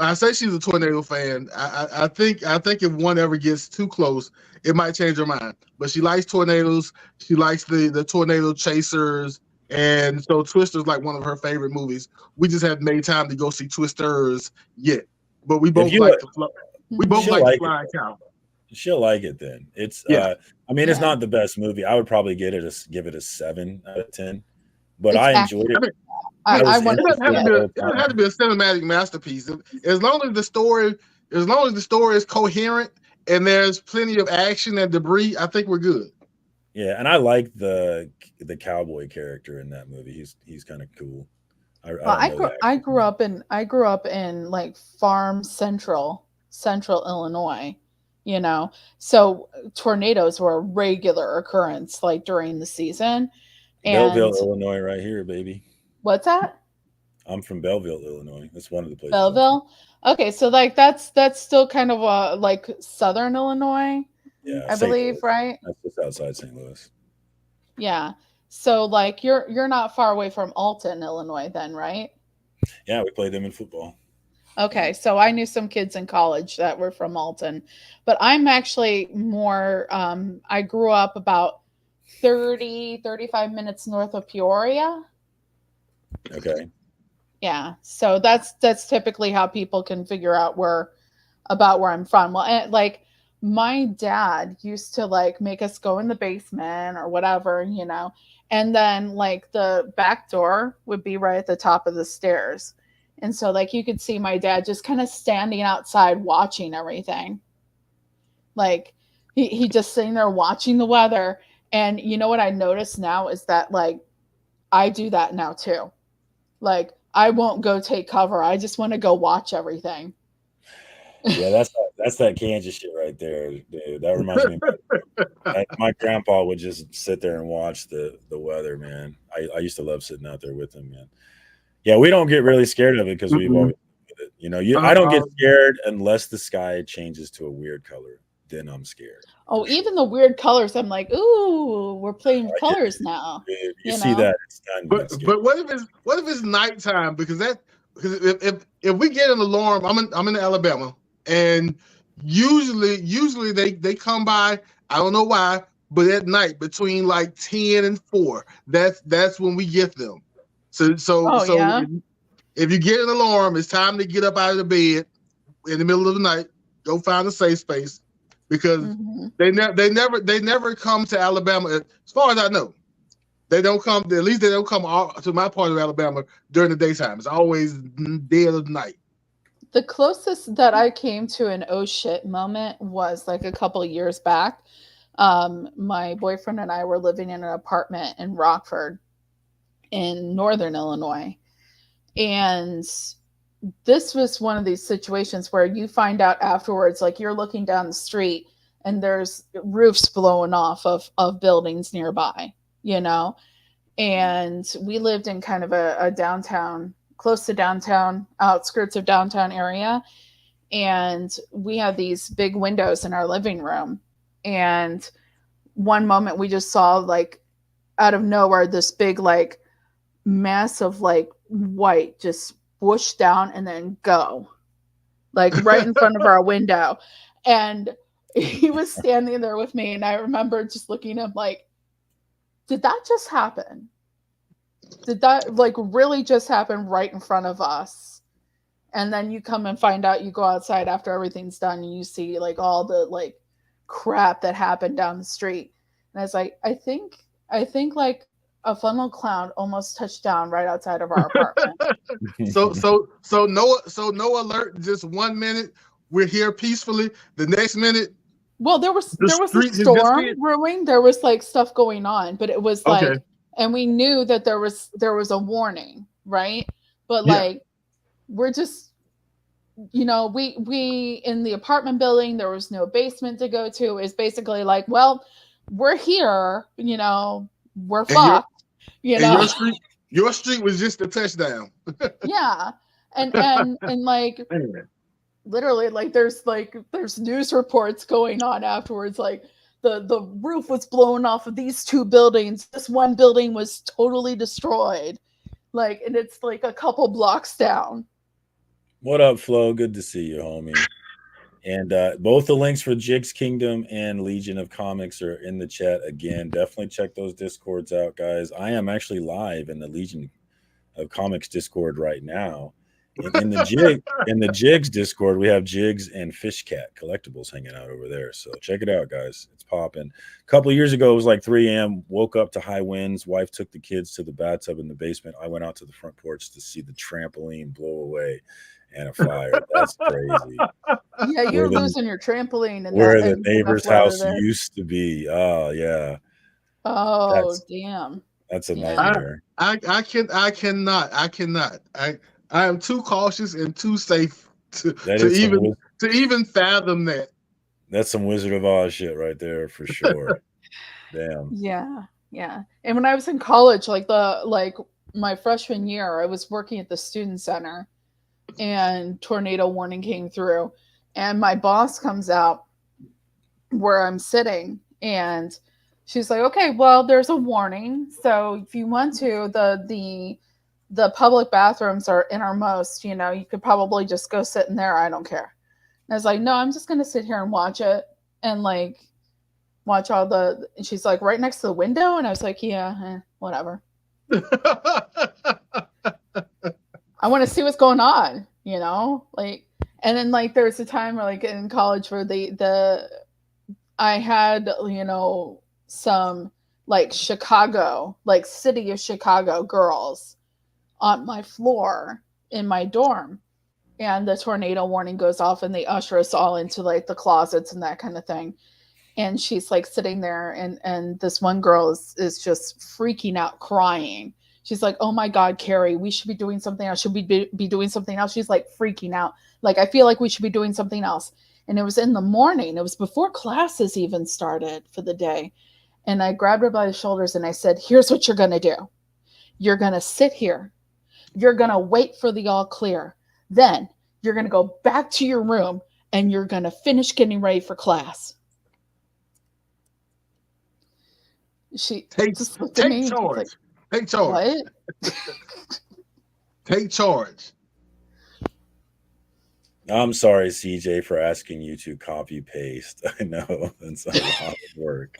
I say she's a tornado fan. I think if one ever gets too close, it might change her mind. But she likes tornadoes. She likes the tornado chasers, and so Twister's like one of her favorite movies. We just haven't made time to go see Twisters yet. But we both like to fly. We both like to fly cow. She'll like it then. It's it's not the best movie. I would probably give it a 7 out of 10. But I enjoyed it. It doesn't have to be a cinematic masterpiece. As long as the story is coherent and there's plenty of action and debris, I think we're good. Yeah, and I like the cowboy character in that movie. He's kind of cool. I grew up in like farm central Illinois, so tornadoes were a regular occurrence like during the season. Belleville, Illinois, right here, baby. What's that? I'm from Belleville, Illinois. That's one of the places. Belleville. Okay, so like that's still kind of like southern Illinois. Yeah, I believe, right? That's just outside St. Louis. Yeah. So like you're not far away from Alton, Illinois, then, right? Yeah, we played them in football. Okay, so I knew some kids in college that were from Alton, but I'm actually more. I grew up about 35 minutes north of Peoria. Okay. Yeah, so that's typically how people can figure out where I'm from. Well, and like my dad used to like make us go in the basement or whatever, And then like the back door would be right at the top of the stairs. And so like you could see my dad just kind of standing outside watching everything. Like he just sitting there watching the weather. And you know what I noticed now is that like I do that now too. Like I won't go take cover. I just want to go watch everything. Yeah, that's that Kansas shit right there, dude. That reminds me of my grandpa would just sit there and watch the weather, man. I used to love sitting out there with him, man. Yeah, we don't get really scared of it because we've always, you know, I don't get scared unless the sky changes to a weird color. Then I'm scared. Oh, even the weird colors, I'm like, ooh, we're playing with colors now. You see that? It's time to get scared. But what if it's nighttime? Because if we get an alarm, I'm in Alabama, and usually they come by. I don't know why, but at night between like 10 and 4, that's when we get them. So yeah. if you get an alarm, it's time to get up out of the bed in the middle of the night. Go find a safe space, because they never come to Alabama, as far as I know. They don't come. At least they don't come to my part of Alabama during the daytime. It's always dead of night. The closest that I came to an oh shit moment was like a couple of years back. My boyfriend and I were living in an apartment in Rockford in northern Illinois. And this was one of these situations where you find out afterwards, like you're looking down the street and there's roofs blowing off of buildings nearby, you know? And we lived in kind of a downtown, close to downtown, outskirts of downtown area. And we had these big windows in our living room. And one moment we just saw like out of nowhere, this big like mass of like white just whoosh down and then go like right in front of our window. And he was standing there with me. And I remember just looking at him like, did that just happen? Did that like really just happen right in front of us? And then you come and find out, you go outside after everything's done and you see like all the like crap that happened down the street. And I was like, I think like a funnel cloud almost touched down right outside of our apartment. So no alert. Just 1 minute we're here peacefully. The next minute, well, there was a storm brewing. There was like stuff going on, but it was like, and we knew that there was a warning, right? But like, we're just, you know, we in the apartment building, there was no basement to go to. It's basically like, well, we're here, you know, we're fucked. You know, your street was just a touchdown. Yeah, and like literally, like there's news reports going on afterwards. Like the roof was blown off of these two buildings. This one building was totally destroyed. Like, and it's like a couple blocks down. What up, Flo? Good to see you, homie. And both the links for Jigs Kingdom and Legion of Comics are in the chat again. Definitely check those Discords out, guys. I am actually live in the Legion of Comics Discord right now. In the Jigs Discord, we have Jigs and Fish Cat Collectibles hanging out over there. So check it out, guys. It's popping. A couple of years ago, it was like 3 a.m. Woke up to high winds. Wife took the kids to the bathtub in the basement. I went out to the front porch to see the trampoline blow away. And a fire. That's crazy. Yeah, you're losing your trampoline. And where the neighbor's house used to be. Oh, yeah. Oh, damn. That's a nightmare. I cannot. I am too cautious and too safe to even fathom that. That's some Wizard of Oz shit right there for sure. Damn. Yeah. And when I was in college, like my freshman year, I was working at the student center. And tornado warning came through, and my boss comes out where I'm sitting, and she's like, okay, well, there's a warning, so if you want to, the public bathrooms are innermost, you know, you could probably just go sit in there. I don't care. And I was like, no, I'm just gonna sit here and watch it and like watch all the, and she's like, right next to the window, and I was like, yeah, whatever. I want to see what's going on, you know, like, and then like there's a time where like in college where I had, you know, some like Chicago, like city of Chicago girls on my floor in my dorm. And the tornado warning goes off and they usher us all into like the closets and that kind of thing. And she's like sitting there and this one girl is just freaking out, crying. She's like, oh my God, Carrie, we should be doing something else. Should we be doing something else? She's like freaking out. Like, I feel like we should be doing something else. And it was in the morning. It was before classes even started for the day. And I grabbed her by the shoulders and I said, here's what you're going to do. You're going to sit here. You're going to wait for the all clear. Then you're going to go back to your room and you're going to finish getting ready for class. She Take just looked at me. charge. Like, take charge. what? Take charge. I'm sorry, CJ, for asking you to copy paste. I know that's a lot of work.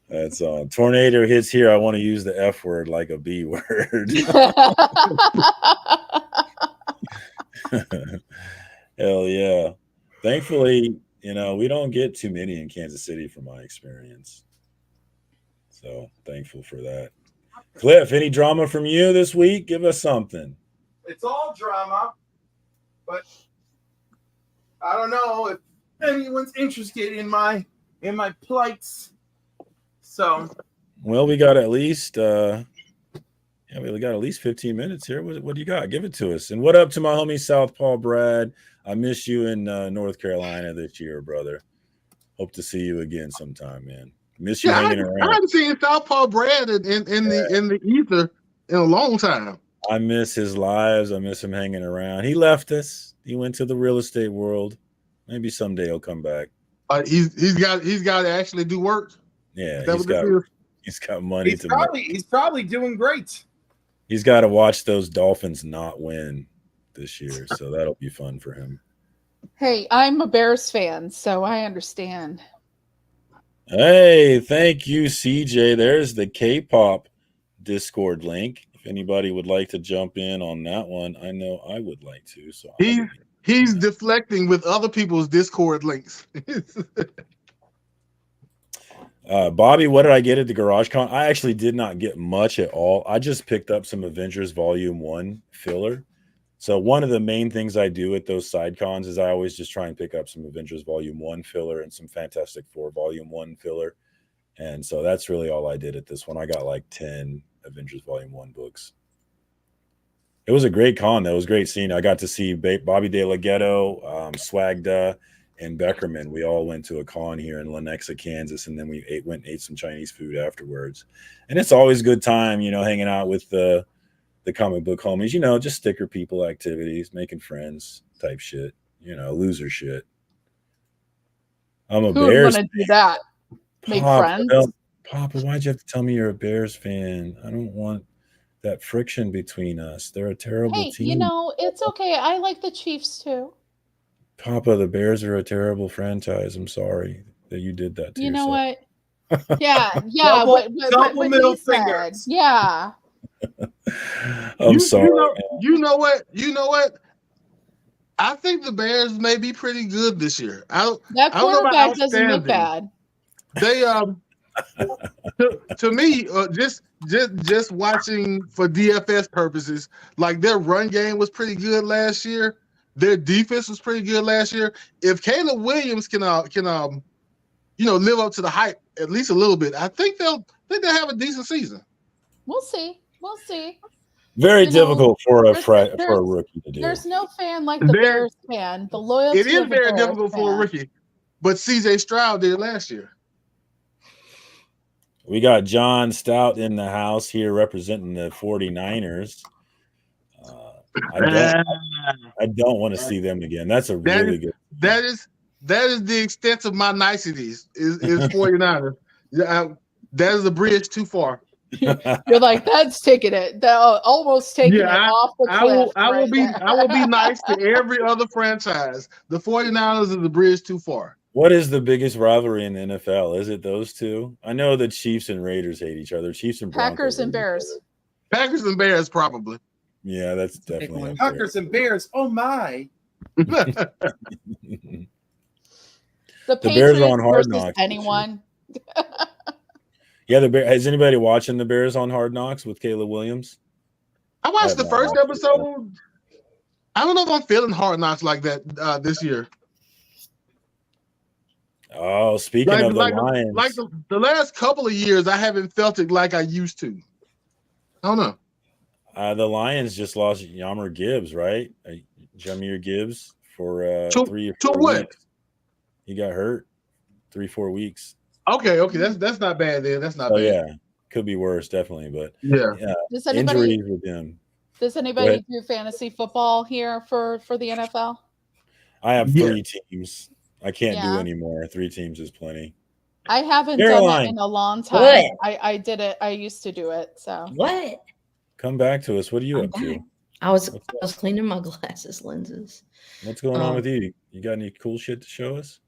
That's tornado hits here. I want to use the F word like a B word. Hell yeah. Thankfully, we don't get too many in Kansas City from my experience. So thankful for that. Cliff, any drama from you this week? Give us something. It's all drama, but I don't know if anyone's interested in my plights. So, well, we got at least we got at least 15 minutes here. What do you got? Give it to us. And what up to my homie Southpaw Brad? I miss you in North Carolina this year, brother. Hope to see you again sometime, man. Miss you hanging around. I haven't seen Southpaw Brad in the ether in a long time. I miss his lives. I miss him hanging around. He left us. He went to the real estate world. Maybe someday he'll come back. He's got to actually do work. Yeah, he's got money He's probably doing great. He's got to watch those Dolphins not win this year, so that'll be fun for him. Hey, I'm a Bears fan, so I understand. Hey, thank you, CJ. There's the K-pop Discord link. If anybody would like to jump in on that one, I know I would like to. So he's deflecting with other people's Discord links. Bobby, what did I get at the GarageCon? I actually did not get much at all. I just picked up some Avengers Volume 1 filler. So one of the main things I do at those side cons is I always just try and pick up some Avengers Volume 1 filler and some Fantastic Four Volume 1 filler. And so that's really all I did at this one. I got like 10 Avengers Volume 1 books. It was a great con. That was great seeing. I got to see Bobby De La Ghetto, Swagda, and Beckerman. We all went to a con here in Lenexa, Kansas, and then we ate some Chinese food afterwards. And it's always a good time, hanging out with the comic book homies, just sticker people activities, making friends type shit, loser shit. I'm a Bears fan. Do that? Make friends? Papa, why'd you have to tell me you're a Bears fan? I don't want that friction between us. They're a terrible team. It's okay. I like the Chiefs too. Papa, the Bears are a terrible franchise. I'm sorry that you did that to yourself. What? Yeah. double middle finger. Yeah. I'm sorry. You know what? I think the Bears may be pretty good this year. That quarterback doesn't look bad. They to me, just watching for DFS purposes, like their run game was pretty good last year. Their defense was pretty good last year. If Caleb Williams can live up to the hype at least a little bit, I think they'll have a decent season. We'll see. Very difficult for a rookie to do. There's no fan like the Bears fan. The loyalty. It is very difficult for a rookie, but CJ Stroud did last year. We got John Stout in the house here representing the 49ers. I don't want to see them again. That's really good. That is the extent of my niceties. Is 49ers. That is a bridge too far. You're like, that's taking it. Almost taking it off the cliff. I will be nice to every other franchise. The 49ers is the bridge too far. What is the biggest rivalry in the NFL? Is it those two? I know the Chiefs and Raiders hate each other. Chiefs and Broncos. Packers and Bears. Packers and Bears, probably. Yeah, that's definitely Packers and Bears. Oh my! The Bears are on Hard Knocks. Anyone? Yeah, is anybody watching the Bears on Hard Knocks with Caleb Williams? I watched have the not first watched it. episode. I don't know if I'm feeling Hard Knocks like that this year. Oh, speaking of the Lions, like the last couple of years, I haven't felt it like I used to. I don't know. The Lions just lost Yammer Gibbs, right? Jameer Gibbs for 3 or 4 what? weeks. He got hurt 3-4 weeks. Okay, that's not bad then. That's not Oh bad. yeah, could be worse, definitely, but yeah. Does Injuries with him. Does anybody do fantasy football here for the NFL? I have 3 teams. I can't do any more. 3 teams is plenty. I haven't done it in a long time. I did it. I used to do it. So what? Come back to us. What are you up to? I was cleaning my glasses lenses. What's going on with you? You got any cool shit to show us?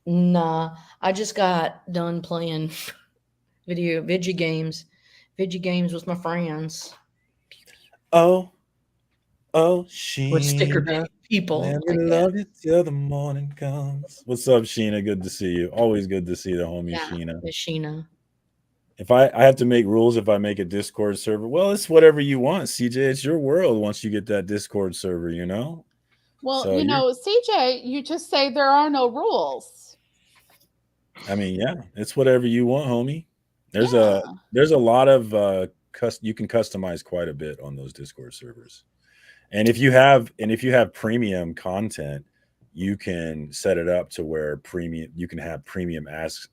Nah, I just got done playing video games with my friends. Oh, Sheena. With sticker people. Never love it till the morning comes. What's up, Sheena? Good to see you. Always good to see the homie Sheena. Sheena. If I have to make rules if I make a Discord server, well, it's whatever you want, CJ. It's your world once you get that Discord server, you know? Well, so CJ, you just say there are no rules. I mean, yeah, it's whatever you want, homie. There's a lot of you can customize quite a bit on those Discord servers. And if you have premium content, you can set it up to where you can have premium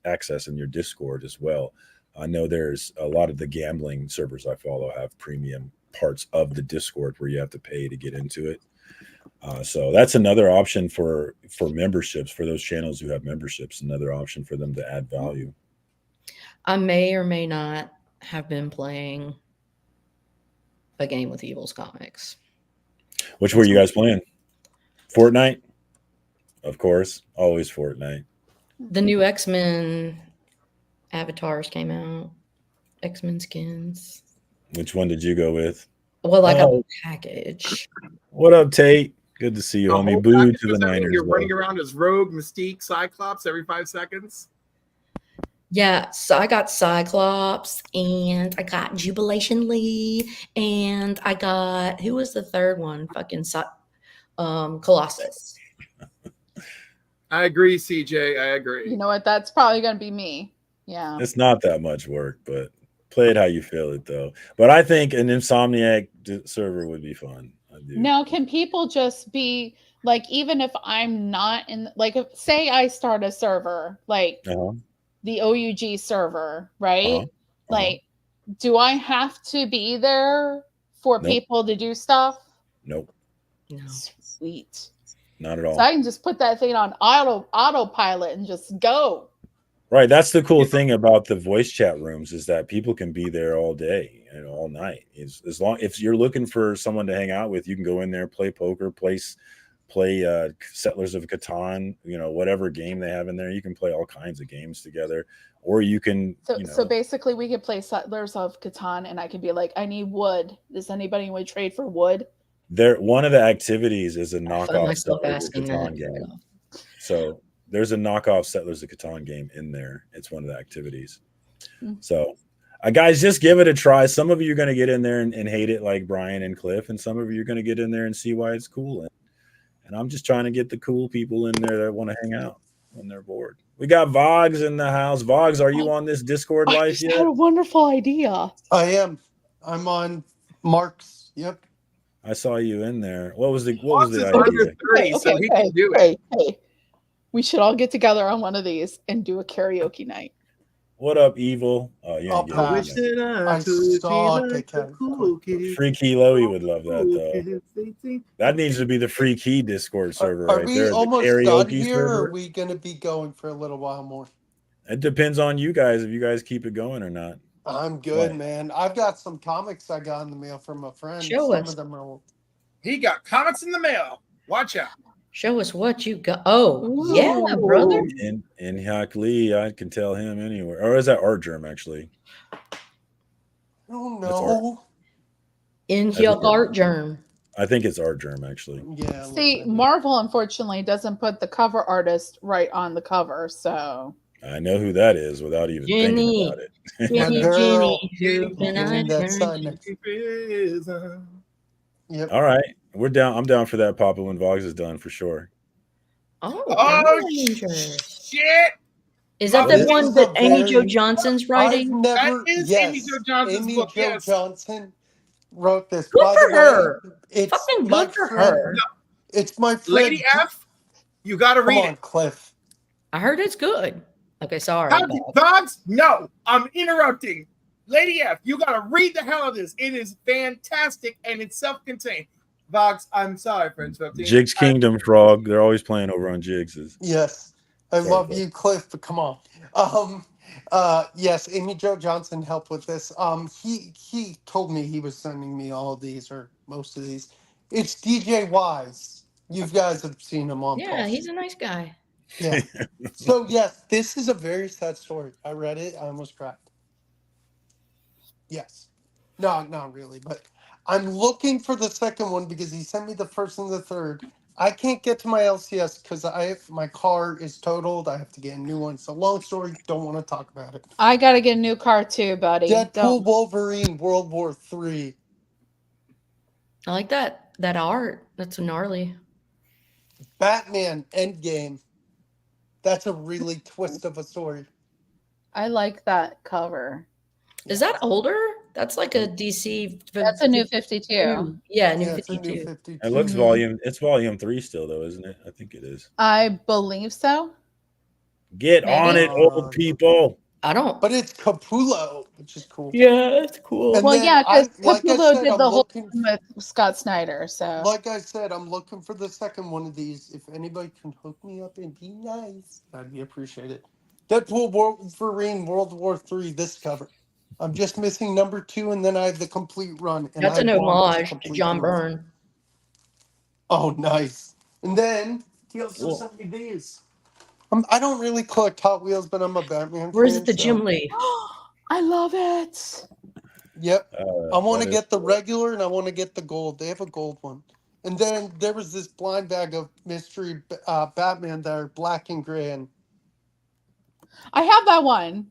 access in your Discord as well. I know there's a lot of the gambling servers I follow have premium parts of the Discord where you have to pay to get into it. So that's another option for memberships, for those channels who have memberships, another option for them to add value. I may or may not have been playing a game with Evil's Comics. Which were you guys playing? Fortnite? Of course. Always Fortnite. The new X-Men avatars came out. X-Men skins. Which one did you go with? Well, I got a package. What up, Tate? Good to see you, homie. Boo to the Niners. You're running around as Rogue, Mystique, Cyclops every 5 seconds? Yeah, so I got Cyclops, and I got Jubilation Lee, and I got, who was the third one? Fucking Colossus. I agree, CJ. I agree. You know what? That's probably going to be me. Yeah. It's not that much work, but play it how you feel it, though. But I think an Insomniac server would be fun. Now, can people just be like, even if I'm not in, like, if, say I start a server, like the OUG server, right? Like, do I have to be there for people to do stuff? Nope. No. Sweet. Not at all. So I can just put that thing on autopilot and just go. Right. That's the cool thing about the voice chat rooms is that people can be there all day and all night. As long if you're looking for someone to hang out with, you can go in there, play poker, play Settlers of Catan, whatever game they have in there. You can play all kinds of games together, or you can. So basically, we could play Settlers of Catan, and I could be like, I need wood. Does anybody want to trade for wood? One of the activities is a knockoff Settlers of Catan game. So there's a knockoff Settlers of Catan game in there. It's one of the activities. So, guys, just give it a try. Some of you are going to get in there and hate it like Brian and Cliff, and some of you are going to get in there and see why it's cool. And I'm just trying to get the cool people in there that want to hang out when they're bored. We got Vogs in the house. Vogs, are you on this Discord live yet? I had a wonderful idea. I am. I'm on Mark's. Yep. I saw you in there. What was the idea? 30, so he can do it. Hey. We should all get together on one of these and do a karaoke night. What up, Evil? Oh, yeah. I wish that I saw Free Kilo, he would love that, though. That needs to be the Free Key Discord server Are right we there. almost the done karaoke here, server. or are we going to be going for a little while more? It depends on you guys if you guys keep it going or not. I'm good, man. I've got some comics I got in the mail from a friend. Show some us. of them are old. He got comics in the mail. Watch out. Show us what you got. Oh, yeah, brother. In Hack Lee, I can tell him anywhere. Or is that Art Germ, actually? Oh, no. In your Art Germ. I think it's Art Germ, actually. Yeah. See, Marvel, unfortunately, doesn't put the cover artist right on the cover, so. I know who that is without even thinking Jenny. about it. My Jenny, girl. Jenny, who can I Getting that turn sign to? next. Yep. All right, we're down. I'm down for that, Papa. When Vox is done, for sure. Oh, Oh, Power Rangers. shit! Is that This the one is that a Amy Jo very- Johnson's I've writing? That never. is Amy Jo Yes, Johnson's Amy book. Jo Yes. Johnson wrote this. Good By for the way, her. it's Fucking my good for friend. her. It's my friend. Lady F, you got to Come read on, it. Cliff. I heard it's good. Okay, sorry. How Bob. Dogs? No, I'm interrupting. Lady F, you got to read the hell of this. It is fantastic and it's self-contained. Vox, I'm sorry for interrupting. Jigs Kingdom Frog. They're always playing over on Jigs. Yes, I Sorry, love Cliff. you, Cliff. But come on. Yes, Amy Jo Johnson helped with this. He told me he was sending me all of these or most of these. It's DJ Wise. You guys have seen him on. Yeah, Pulse. he's a nice guy. Yeah. So yes, this is a very sad story. I read it. I almost cried. Yes. No, not really, but I'm looking for the second one because he sent me the first and the third. I can't get to my LCS because my car is totaled. I have to get a new one. So long story. Don't want to talk about it. I gotta get a new car too, buddy. Deadpool, Don't. Wolverine, World War III. I like that art. That's gnarly. Batman Endgame. That's a really twist of a story. I like that cover. Is that older? That's like a DC. That's a new 52. Yeah, new Yeah, it's a 52. new 52. It looks Mhm. It's volume 3 still, though, isn't it? I think it is. I believe so. Get Maybe. on it, old people. I don't. But it's Capullo, which is cool. Yeah, it's cool. And Well, then yeah, because like I Capullo said, did I'm the whole looking- thing with Scott Snyder. So, Like I said, I'm looking for the second one of these. If anybody can hook me up and be nice, that'd be appreciated. Deadpool, Wolverine, World War III, this cover. I'm just missing number 2, and then I have the complete run. And That's I an want homage to complete John the run. Byrne. Oh, nice. And then he also Cool. sent me these. I don't really collect Hot Wheels, but I'm a Batman Where's fan. the so- Jim Lee? I love it. Yep. I want to that get is the cool. regular and I want to get the gold. They have a gold one. And then there was this blind bag of mystery Batman that are black and gray. And I have that one.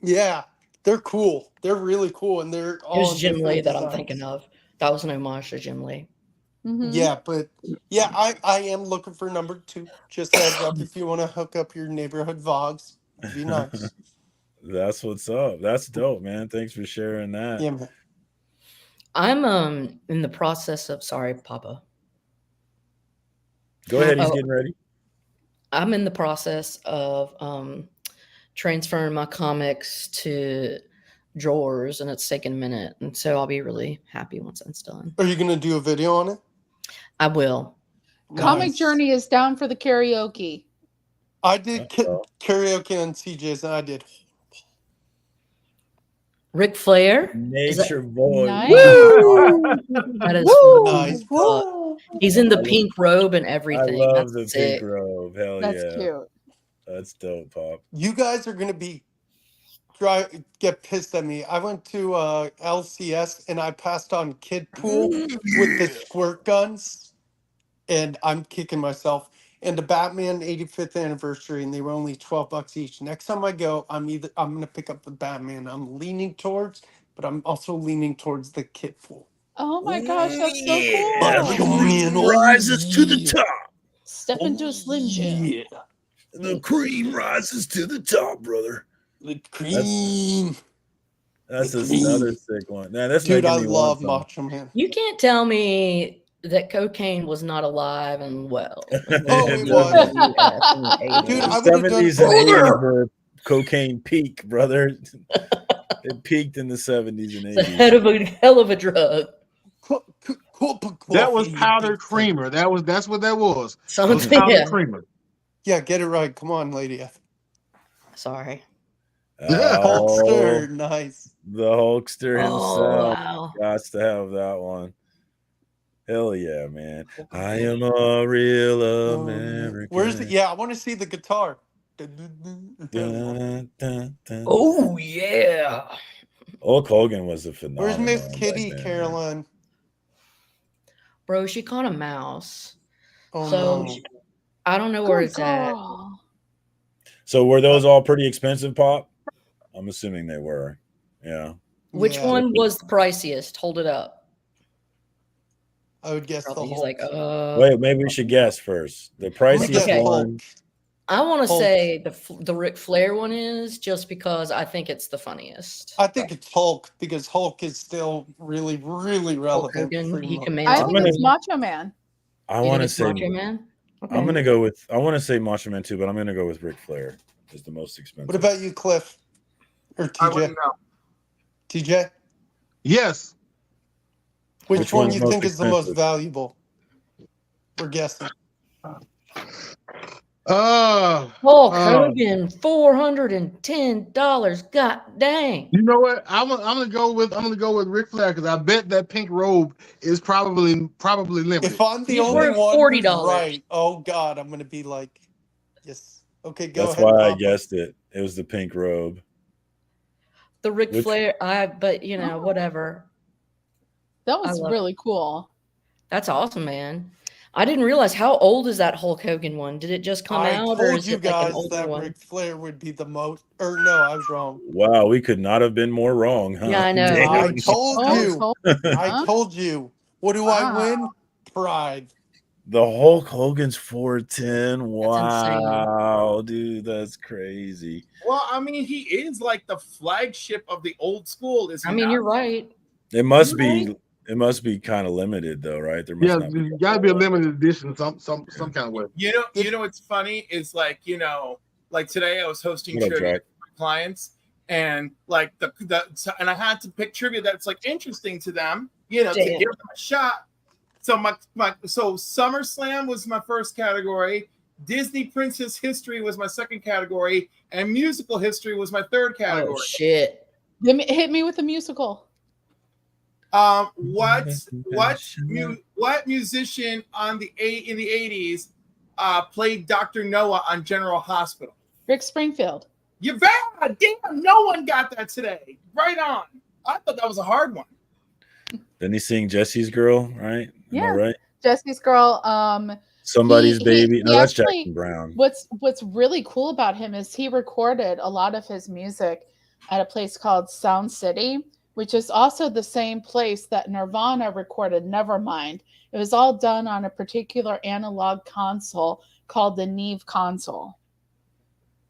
yeah, they're cool. They're really cool. And they're all Here's in Jim Lee different that I'm designs. thinking of. That was an homage to Jim Lee. Mhm. Yeah, but yeah, I am looking for number 2. Just heads up if you want to hook up your neighborhood Vogs. It'd be nice. That's what's up. That's dope, man. Thanks for sharing that. Yeah, man. I'm in the process of sorry, Papa. Go ahead. He's Oh. getting ready. I'm in the process of transferring my comics to drawers, and it's taken a minute, and so I'll be really happy once that's done. Are you going to do a video on it? I will. Comic Nice. Journey is down for the karaoke. I did Uh-oh. karaoke on CJ's and I did. Ric Flair. Is that- Nature boy. Nice. That is Woo! Nice. he's in the pink robe and everything. I love That's the sick. pink robe. Hell That's yeah. cute. That's dope, Pop. You guys are gonna get pissed at me. I went to LCS and I passed on Kid Pool with the squirt guns, and I'm kicking myself. And the Batman 85th anniversary, and they were only $12 each. Next time I go, I'm gonna pick up the Batman. I'm leaning towards, but I'm also leaning towards the Kid Pool. Oh my gosh, that's so Yeah, cool. Show me an rises to the yeah. top. Step into a Slim Jim. Yeah, The cream rises to the top, brother. the cream. That's The cream. another sick one. Now that's Dude, making I me love want Macho Man. You can't tell me that cocaine was not alive and well. Oh, it was. Dude, I the would've done 70s and Older. 80s were cocaine peak, brother. It peaked in the 70s and 80s. Hell of a drug. That was powdered creamer. That's what that was. It was Something. powdered Yeah. creamer. Yeah, get it right. Come on, Lady F. Sorry. Hulkster, nice. The Hulkster Oh, himself. wow. Got to have that one. Hell yeah, man. I am a real American. Where's the? Yeah, I want to see the guitar. Dun, dun, dun. Oh, yeah. Hulk Hogan was a Where's phenomenon. Miss back Kitty, then, man. Caroline? Bro, she caught a mouse. Oh So no. I don't know where Good it's at. girl. So were those all pretty expensive, Pop? I'm assuming they were. Yeah. Which Yeah. one was the priciest? Hold it up. I would guess Probably the he's Hulk. like, Wait, maybe we should guess first. The I'm gonna priciest guess Okay. Hulk. one. I want to Hulk. say the Ric Flair one is just because I think it's the funniest. I think it's Hulk because Hulk is still really, really Hulk relevant. Hogan, Pretty he much. commands. I I'm think gonna. it's Macho Man. I You want think to it's say. Macho Man? Okay. I'm gonna go with. I want to say Macho Man too, but I'm gonna go with Ric Flair. Is the most expensive. What about you, Cliff? Or I TJ? wouldn't know. TJ? Yes. Which one one's you most think is the most expensive? valuable? We're guessing. Uh, Hulk uh, Hogan, $410. God dang. you know what? I'm gonna go with Ric Flair because I bet that pink robe is probably limited. If I'm the He's only worth one who's $40. right, oh God, I'm gonna be like, yes. Okay, go That's ahead. why I Papa. guessed it. It was the pink robe. The Ric Which- Flair, but you know, whatever. That was love really cool. That's awesome, man. I didn't realize how old is that Hulk Hogan one? Did it just come I out, or told is you it like an guys older that one? Ric Flair would be the most. Or no, I was wrong. Wow, we could not have been more wrong, huh? Yeah, I know. Damn. I told Oh, you. so- I huh? told you. What do I win? Pride. The Hulk Hogan's 410. insane. Wow, dude, that's crazy. Well, I mean, he is like the flagship of the old school. Is he I mean, not? you're right. It must You're be. right. It must be kind of limited, though, right? There must Yeah, not be. there's got to be a limited edition, some kind of way. You know what's funny is like like today I was hosting What up, trivia Jack? for my clients, and like and I had to pick trivia that's like interesting to them, to Damn. give them a shot. So so SummerSlam was my first category, Disney Princess History was my second category, and musical history was my third category. Oh shit. Hit me with a musical. What musician in the 80s played Dr. Noah on General Hospital? Rick Springfield. You bet. Damn, no one got that today. Right on. I thought that was a hard one. Didn't he sing Jesse's Girl, right? Am I Yeah. right? Jesse's Girl. Somebody's Baby. he No, that's actually- Jackson Brown. What's really cool about him is he recorded a lot of his music at a place called Sound City, which is also the same place that Nirvana recorded Nevermind. It was all done on a particular analog console called the Neve console.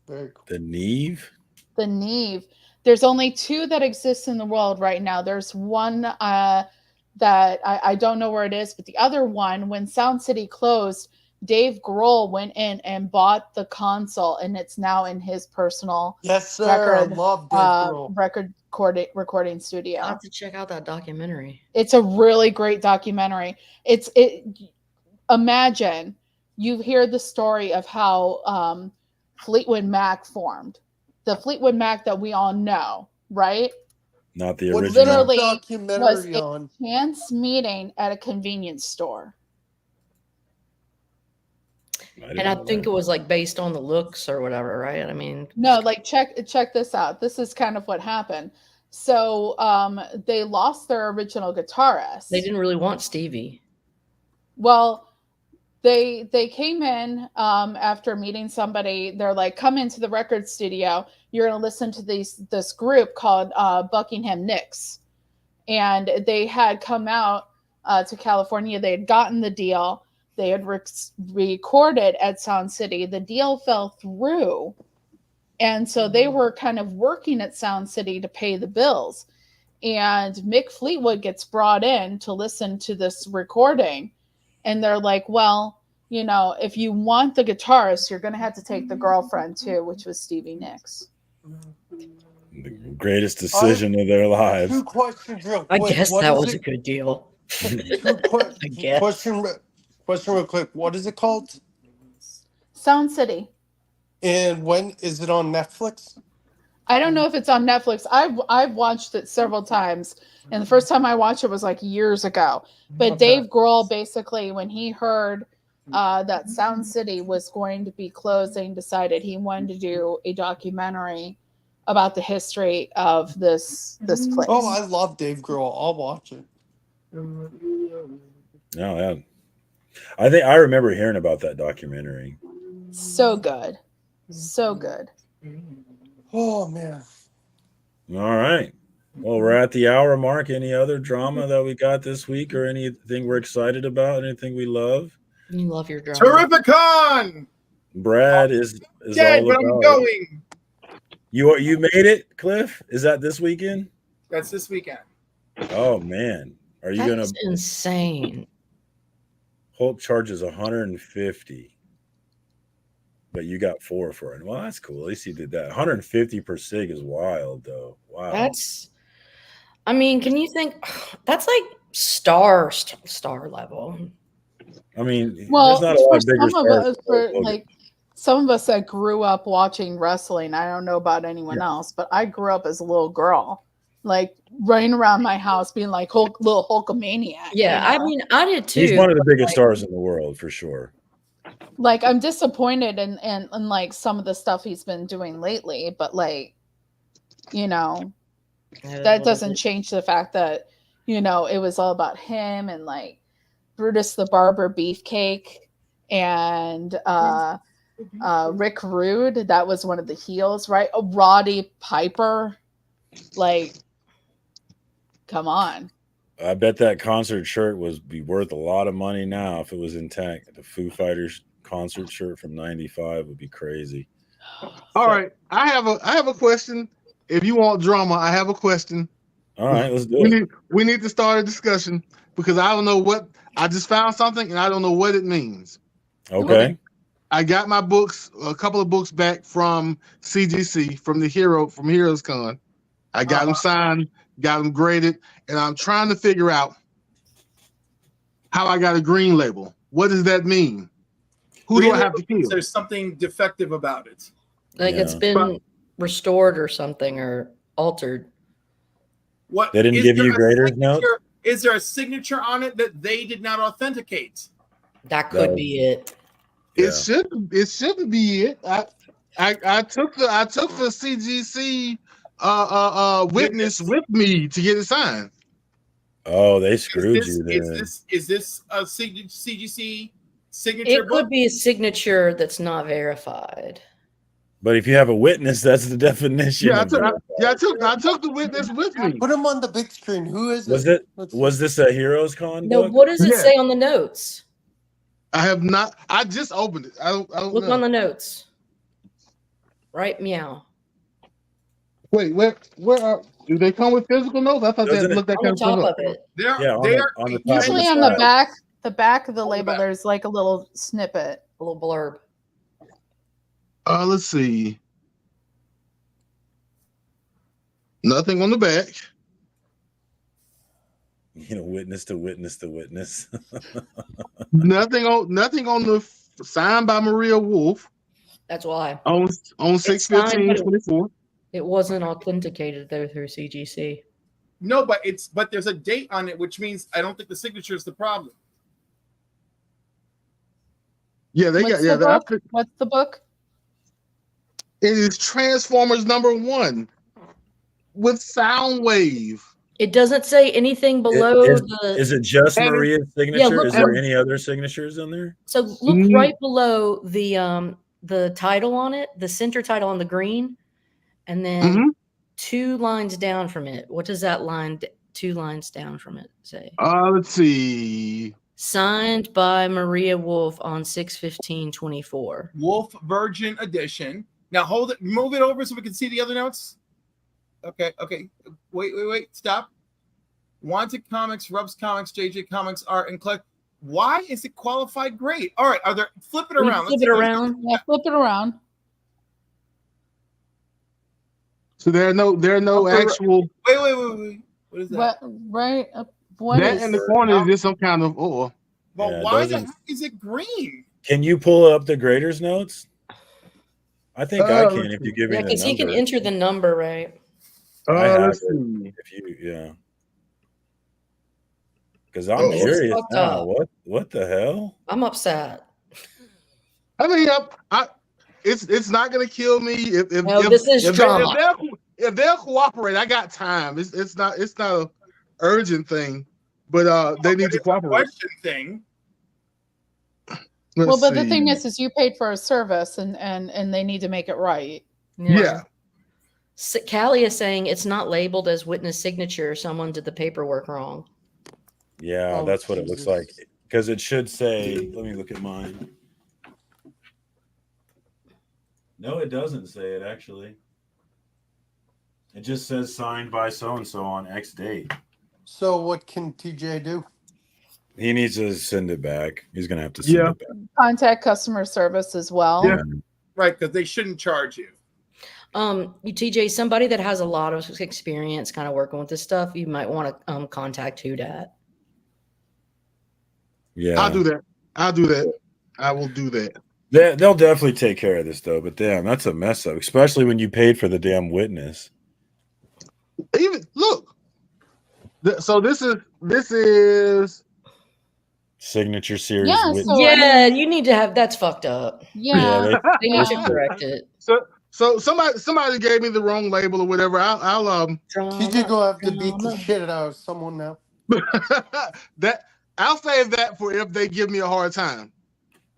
Very cool. The Neve? The Neve. There's only two that exist in the world right now. There's one that I don't know where it is, but the other one, when Sound City closed, Dave Grohl went in and bought the console, and it's now in his personal Yes, sir. record, I love Dave Grohl. recording studio. I have to check out that documentary. It's a really great documentary. Imagine you hear the story of how Fleetwood Mac formed. The Fleetwood Mac that we all know, right? Not the What original. literally was documentary a on? chance meeting at a convenience store. And I think it was like based on the looks or whatever, right? I mean, No, like check this out. This is kind of what happened. So they lost their original guitarist. they didn't really want Stevie. Well, they came in after meeting somebody. They're like, come into the record studio. You're going to listen to this group called Buckingham Nicks. And they had come out to California. They had gotten the deal. They had recorded at Sound City. The deal fell through. And so they were kind of working at Sound City to pay the bills. And Mick Fleetwood gets brought in to listen to this recording. And they're like, well, if you want the guitarist, you're going to have to take the girlfriend too, which was Stevie Nicks. The greatest decision of their lives. 2 questions real I quick. guess What that is was it? a good deal. I guess. Question real quick. What is it called? Sound City. And when is it on Netflix? I don't know if it's on Netflix. I've watched it several times, and the first time I watched it was like years ago. But Dave Grohl basically, when he heard that Sound City was going to be closing, decided he wanted to do a documentary about the history of this place. Oh, I love Dave Grohl. I'll watch it. No, yeah. I think I remember hearing about that documentary. So good. So good. Oh man. All right. Well, we're at the hour mark. Any other drama that we got this week, or anything we're excited about? Anything we love? You love your drama. Terrificon! Brad is Dead, all but about I'm it. going. You made it, Cliff? Is that this weekend? That's this weekend. Oh man, are you That's insane. Hulk charges 150, but you got 4 for it. Well, that's cool. At least he did that. 150 per sig is wild, though. Wow. That's. I mean, can you think? That's like star level. I mean, Well, there's not a lot for of bigger some of stars. us, some of us that grew up watching wrestling, I don't know about anyone else, but I grew up as a little girl, like running around my house being like little Hulkamaniac. Yeah, you know? I mean, I did too. He's one of the biggest stars in the world for sure. Like, I'm disappointed in like some of the stuff he's been doing lately, but like, that doesn't change the fact that, it was all about him and like Brutus the Barber Beefcake and Rick Rude. That was one of the heels, right? Roddy Piper. Like, come on. I bet that concert shirt be worth a lot of money now if it was intact. The Foo Fighters concert shirt from '95 would be crazy. All right, I have a question. If you want drama, I have a question. All right, let's do it. We need to start a discussion because I don't know what I just found something and I don't know what it means. Okay. I got my books, a couple of books back from CGC from Heroes Con. I got them signed, got them graded, and I'm trying to figure out how I got a green label. What does that mean? Who do I have to kill? There's something defective about it. Like it's been restored or something or altered. What they didn't give you graders notes? Is there a signature on it that they did not authenticate? That could be it. It shouldn't be it. I took the CGC witness with me to get it signed. Oh, they screwed you then. Is this a CGC signature? It could be a signature that's not verified. But if you have a witness, that's the definition. Yeah, I took the witness with me. Put him on the big screen. Who is it? Was this a Heroes Con? No, book? what does it say on the notes? I have not. I just opened it. I don't Look know. on the notes. Right, meow. Wait, where are? Do they come with physical notes? I thought they looked at on the top of it. On the top Usually on the back of the label, there's like a little snippet, a little blurb. Let's see. Nothing on the back. Witness to witness to witness. nothing on the signed by Maria Wolf. That's why. On 6/15/24. It wasn't authenticated though through CGC. No, but there's a date on it, which means I don't think the signature is the problem. Yeah, What's the book? It is Transformers #1 with Soundwave. It doesn't say anything below Is it just Maria's signature? Yeah, is there any other signatures in there? So look right below the title on it, the center title on the green, and then 2 lines down from it. What does that 2 lines down from it say? Let's see. Signed by Maria Wolf on 6/15/24. Wolf Virgin Edition. Now hold it, move it over so we can see the other notes. Okay. Wait, stop. Wanted Comics, Rubs Comics, JJ Comics, Art, and Click. Why is it qualified great? All right, flip it around. Flip it around. Yeah, flip it around. So there are no actual. Wait. What is that? Right. That in the corner is just some kind of But why the heck is it green? Can you pull up the graders notes? I think I can if you give me the because he can enter the number, right? I have let's it see. if you because I'm curious now. What the hell? I'm upset. I mean, it's not gonna kill me if this is drama. If they'll cooperate. I got time. It's not an urgent thing, but they need to cooperate. Question thing. Well, but the thing is you paid for a service, and they need to make it right. Yeah. So Callie is saying it's not labeled as witness signature. Someone did the paperwork wrong. Yeah, that's what it looks like. Because it should say, let me look at mine. No, it doesn't say it, actually. It just says signed by so-and-so on X date. So what can TJ do? He needs to send it back. He's going to have to send it back. Contact customer service as well. Yeah. Right, because they shouldn't charge you. TJ, somebody that has a lot of experience kind of working with this stuff, you might want to contact Whodat. Yeah. I'll do that. I will do that. They'll definitely take care of this, though. But damn, that's a mess up, especially when you paid for the damn witness. Even look. So this is signature series. Yeah, witness. so, Yeah, you need to have that's fucked up. Yeah, they need to correct it. So somebody gave me the wrong label or whatever. I'll TJ gonna have to beat the shit out of someone now. that I'll save that for if they give me a hard time.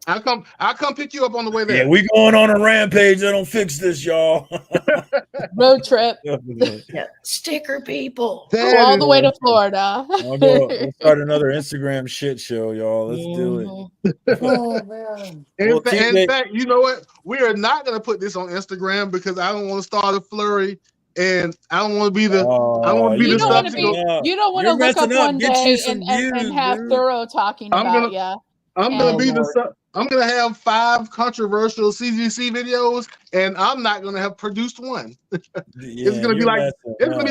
I'll come pick you up on the way there. Yeah, we going on a rampage. They don't fix this, y'all. Road trip. Yeah. Sticker people. Go all the way to Florida. We'll start another Instagram shit show, y'all. Let's do it. Oh man. In fact, you know what? We are not going to put this on Instagram because I don't want to start a flurry, and I don't want to be the. I don't want to be the subject. You don't want to look up one day and have Thorough talking about you. I'm going to be the. I'm going to have 5 controversial CGC videos, and I'm not going to have produced one. It's going to be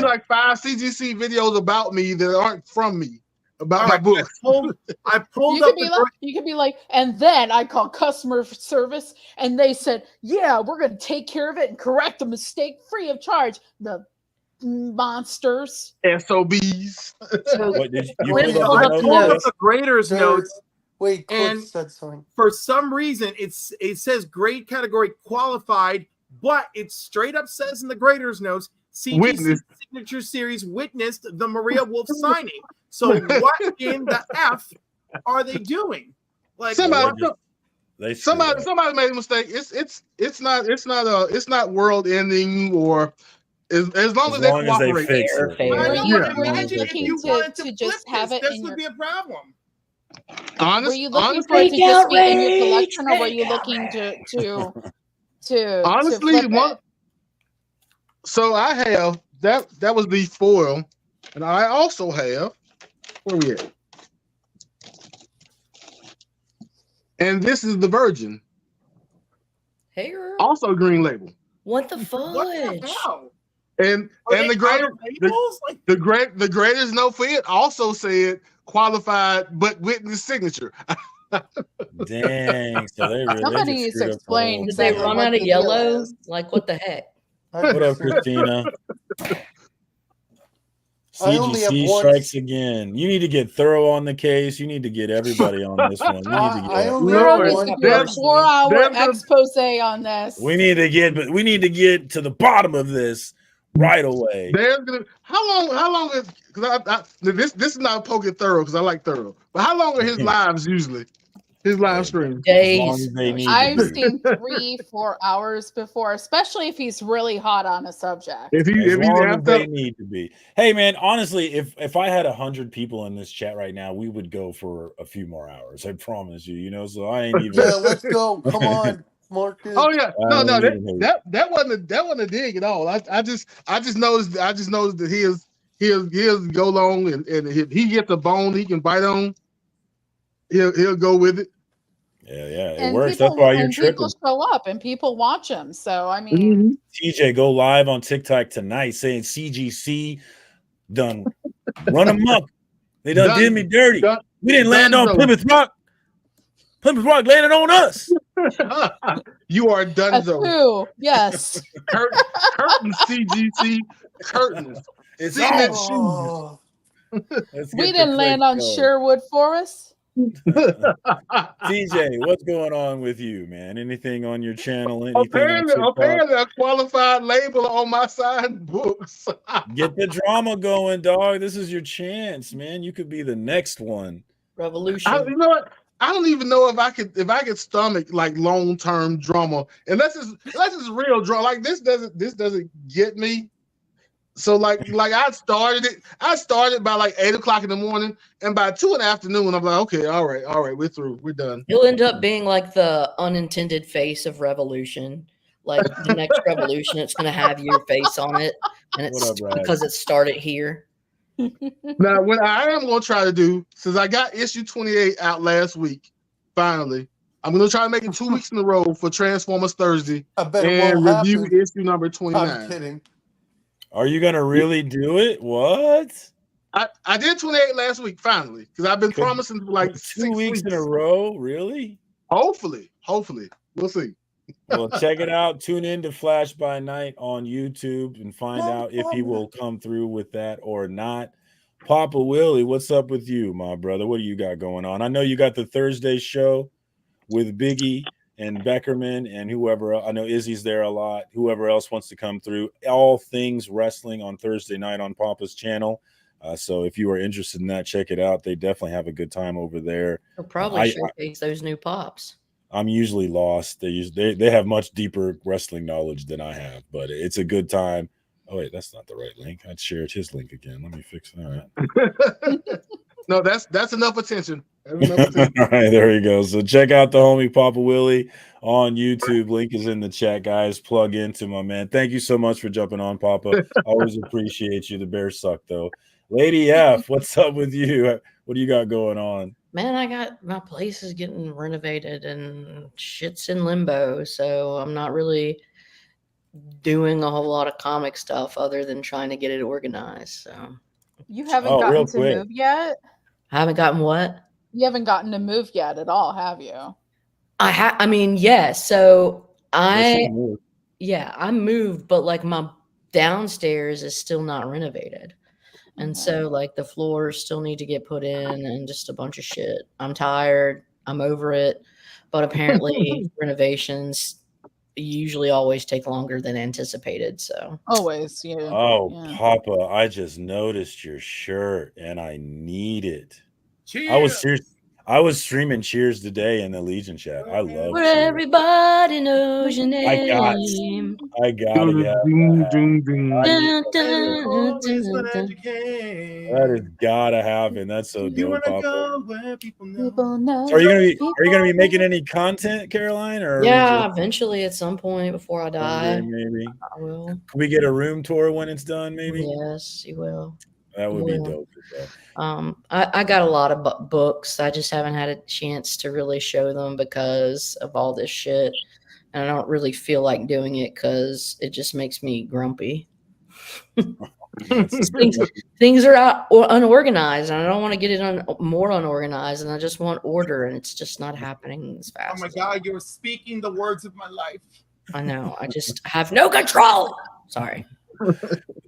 like 5 CGC videos about me that aren't from me, about my book. I pulled you up. You could be like, and then I called customer service, and they said, "Yeah, we're going to take care of it and correct the mistake free of charge." The monsters, SOBs. I pulled up the grader's notes. Wait, and said something. For some reason, it says grade category qualified, but it straight up says in the grader's notes, CGC signature series witnessed the Maria Wolf signing. So what in the F are they doing? Like somebody made a mistake. It's not world ending or as long as they cooperate. Imagine if you wanted to just have it. This would be a problem. Were you looking for it to just be in your collection, or were you looking to honestly to flip it? So I have that was the foil, and I also have where we at? And this is the Virgin. Hey, girl. Also green label. What the fudge? And the greatest note for it also said qualified but witness signature. Dang, so they really somebody needs to explain. Did they run out of yellow? Like what the heck? What up, Christina? CGC strikes again. You need to get Thorough on the case. You need to get everybody on this one. You need to get a 4-hour expose on this. We need to get to the bottom of this right away. How long is because this is not poking Thorough because I like Thorough, but how long are his lives usually? His live streams? Days. I've seen 3-4 hours before, especially if he's really hot on a subject. If they need to be. Hey man, honestly, if I had 100 people in this chat right now, we would go for a few more hours. I promise you. You know, so I ain't even. Yeah, let's go. Come on. Marcus. Oh yeah, no, that wasn't a dig at all. I just noticed that he'll go long and if he gets a bone he can bite on, he'll go with it. Yeah, it works. That's why you're tripping. People show up and people watch him. So I mean, TJ, go live on TikTok tonight saying CGC done run amok. They done did me dirty. We didn't land on Plymouth Rock. Plymouth Rock landed on us. You are done though. Yes. Curtains, CGC curtains. It's all shoes. We didn't land on Sherwood Forest. TJ, what's going on with you, man? Anything on your channel? Apparently a qualified label on my signed books. Get the drama going, dog. This is your chance, man. You could be the next one. Revolution. You know what? I don't even know if I could stomach like long-term drama. And that's just real drama. Like this doesn't get me. So like I started by like 8 o'clock in the morning, and by 2 in the afternoon, I'm like, okay, all right, we're through. We're done. He'll end up being like the unintended face of revolution. Like the next revolution, it's going to have your face on it, and it's because it started here. Now, what I am going to try to do, since I got issue 28 out last week, finally, I'm going to try to make it 2 weeks in a row for Transformers Thursday and review issue number 29. I'm kidding. Are you going to really do it? What? I did 28 last week, finally, because I've been promising for like 2 weeks in a row. Really? Hopefully. We'll see. Well, check it out. Tune in to Flash by Night on YouTube and find out if he will come through with that or not. Papa Willie, what's up with you, my brother? What do you got going on? I know you got the Thursday show with Biggie and Beckerman and whoever. I know Izzy's there a lot. Whoever else wants to come through. All things wrestling on Thursday night on Papa's channel. So if you are interested in that, check it out. They definitely have a good time over there. They'll probably showcase those new pops. I'm usually lost. They have much deeper wrestling knowledge than I have, but it's a good time. Oh wait, that's not the right link. I'd shared his link again. Let me fix that. No, that's enough attention. All right, there we go. So check out the homie Papa Willie on YouTube. Link is in the chat, guys. Plug into my man. Thank you so much for jumping on, Papa. Always appreciate you. The Bears suck though. Lady F, what's up with you? What do you got going on? Man, I got my place is getting renovated and shit's in limbo, so I'm not really doing a whole lot of comic stuff other than trying to get it organized. So you haven't gotten to move yet? I haven't gotten what? You haven't gotten to move yet at all, have you? I mean, yeah. So I moved, but like my downstairs is still not renovated. And so like the floors still need to get put in and just a bunch of shit. I'm tired. I'm over it. But apparently renovations usually always take longer than anticipated. So always, yeah. Oh, yeah. Papa, I just noticed your shirt and I need it. Cheers. I was streaming Cheers today in the Legion chat. I love where Cheers. Everybody knows your name. I got it. That is gotta happen. That's so dope. Papa. So are you gonna be making any content, Caroline? Or eventually at some point before I die. Maybe I will. Can we get a room tour when it's done? Maybe. Yes, you will. That would be dope. I got a lot of books. I just haven't had a chance to really show them because of all this shit. And I don't really feel like doing it because it just makes me grumpy. things are unorganized, and I don't want to get it more unorganized, and I just want order, and it's just not happening as fast. Oh my God, you're speaking the words of my life. I know. I just have no control. Sorry.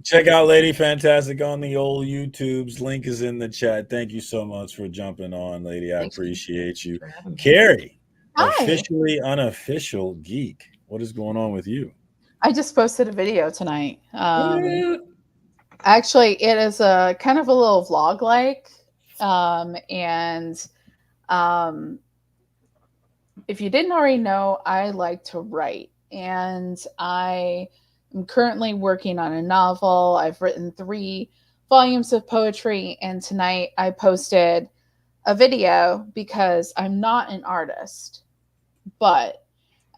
Check out Lady Fantastic on the old YouTubes. Link is in the chat. Thank you so much for jumping on, Lady. I appreciate you. Carrie, officially unofficial geek. What is going on with you? I just posted a video tonight. Actually, it is a kind of a little vlog like. If you didn't already know, I like to write. And I'm currently working on a novel. I've written 3 volumes of poetry, and tonight I posted a video because I'm not an artist, but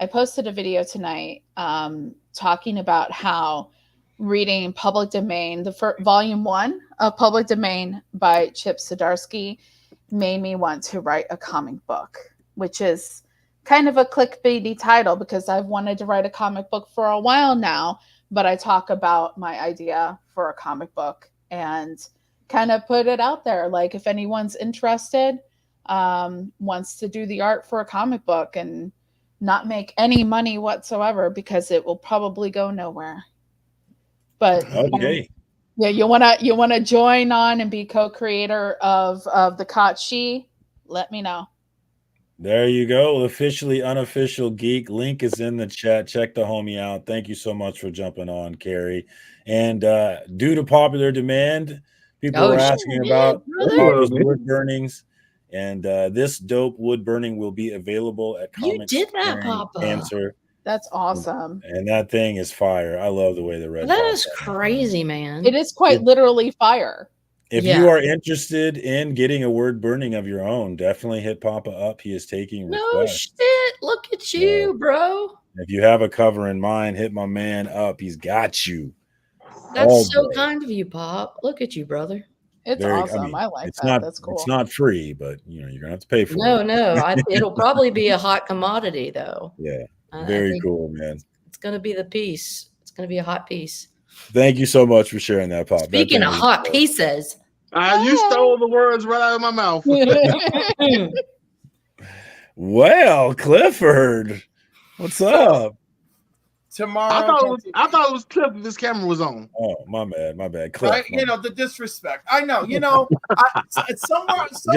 I posted a video tonight talking about how reading Public Domain, the volume 1 of Public Domain by Chip Zdarsky, made me want to write a comic book, which is kind of a clickbaity title because I've wanted to write a comic book for a while now, but I talk about my idea for a comic book and kind of put it out there. Like if anyone's interested, wants to do the art for a comic book and not make any money whatsoever because it will probably go nowhere. But okay. You wanna join on and be co-creator of the Kachi, let me know. There you go. Officially unofficial geek. Link is in the chat. Check the homie out. Thank you so much for jumping on, Carrie. And due to popular demand, people are asking about Papa's wood burnings And this dope wood burning will be available at You Comics did that, Curing Papa. Cancer. That's awesome. And that thing is fire. I love the way the red. That is crazy, man. It is quite literally fire. If you are interested in getting a word burning of your own, definitely hit Papa up. He is taking No requests. shit. Look at you, bro. If you have a cover in mind, hit my man up. He's got you. That's so kind of you, Pop. Look at you, brother. It's awesome. I like it's that. not, That's cool. It's not free, but you're gonna have to pay for it. No. It'll probably be a hot commodity, though. Yeah. Very cool, man. It's gonna be the piece. It's gonna be a hot piece. Thank you so much for sharing that, Pop. Speaking of hot pieces. You stole the words right out of my mouth. Well, Clifford, what's up? Tomorrow, I thought it was Cliff if this camera was on. Oh, my bad. Cliff, right? The disrespect. I know. Somewhere just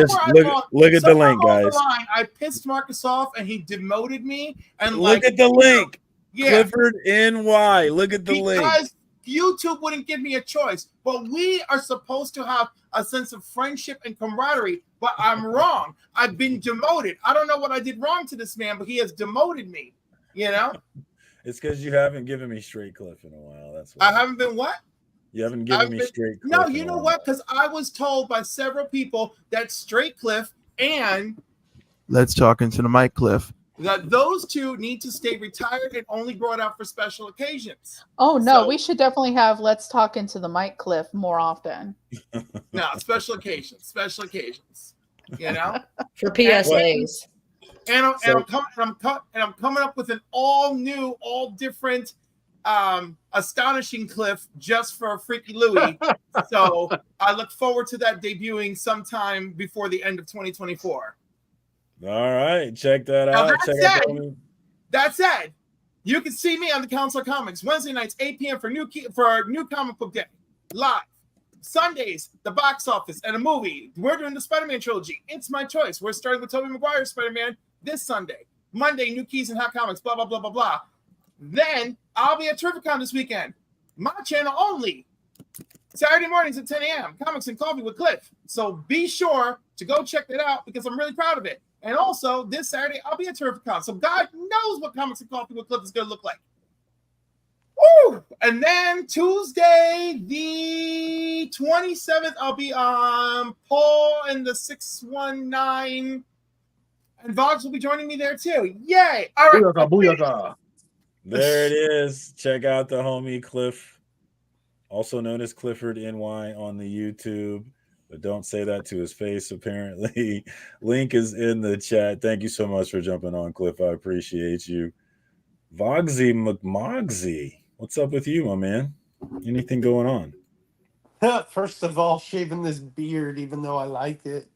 look at the link, guys. I pissed Marcus off, and he demoted me. And look at the link. Yeah. Clifford NY. Look at the link. Because YouTube wouldn't give me a choice, but we are supposed to have a sense of friendship and camaraderie. But I'm wrong. I've been demoted. I don't know what I did wrong to this man, but he has demoted me. It's because you haven't given me straight Cliff in a while. That's why. I haven't been what? You haven't given me straight Cliff. No, you know what? Because I was told by several people that Straight Cliff and Let's Talk Into the Mic Cliff, that those two need to stay retired and only brought out for special occasions. Oh no, we should definitely have Let's Talk Into the Mic Cliff more often. No, special occasions. For PSAs. And I'm coming up with an all new, all different, astonishing Cliff just for Freaky Louie. So I look forward to that debuting sometime before the end of 2024. All right, check that out. That said, you can see me on the Council of Comics Wednesday nights, 8 p.m. for new comic book day, live. Sundays, the box office and a movie. We're doing the Spider-Man trilogy. It's my choice. We're starting with Tobey Maguire's Spider-Man this Sunday. Monday, New Keys and Hot Comics, blah, blah, blah, blah, blah. Then I'll be at Terrificon this weekend. My channel only. Saturday mornings at 10 a.m. Comics and Coffee with Cliff. So be sure to go check that out because I'm really proud of it. And also, this Saturday, I'll be at Terrificon. So God knows what Comics and Coffee with Cliff is going to look like. Woo! And then Tuesday, the 27th, I'll be on Paul and the 619. And Vox will be joining me there too. Yay! All right. Booyaka. There it is. Check out the homie Cliff, also known as Clifford NY on the YouTube. But don't say that to his face, apparently. Link is in the chat. Thank you so much for jumping on, Cliff. I appreciate you. Vogsy McMogsy. What's up with you, my man? Anything going on? First of all, shaving this beard, even though I like it,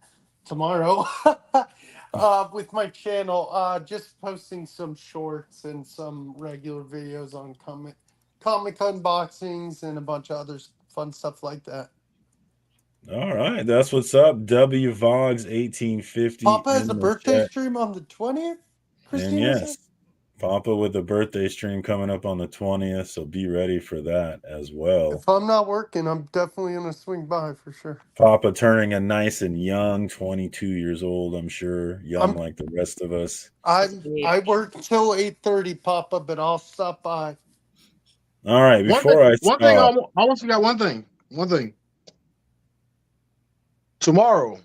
tomorrow with my channel, just posting some shorts and some regular videos on comic unboxings and a bunch of other fun stuff like that. All right, that's what's up. WVogs1850. Papa has a birthday stream on the 20th. And yes, Papa with a birthday stream coming up on the 20th, so be ready for that as well. If I'm not working, I'm definitely going to swing by for sure. Papa turning a nice and young 22 years old, I'm sure. Young like the rest of us. I work until 8:30, Papa, but I'll stop by. All right, I want to forget one thing. Tomorrow.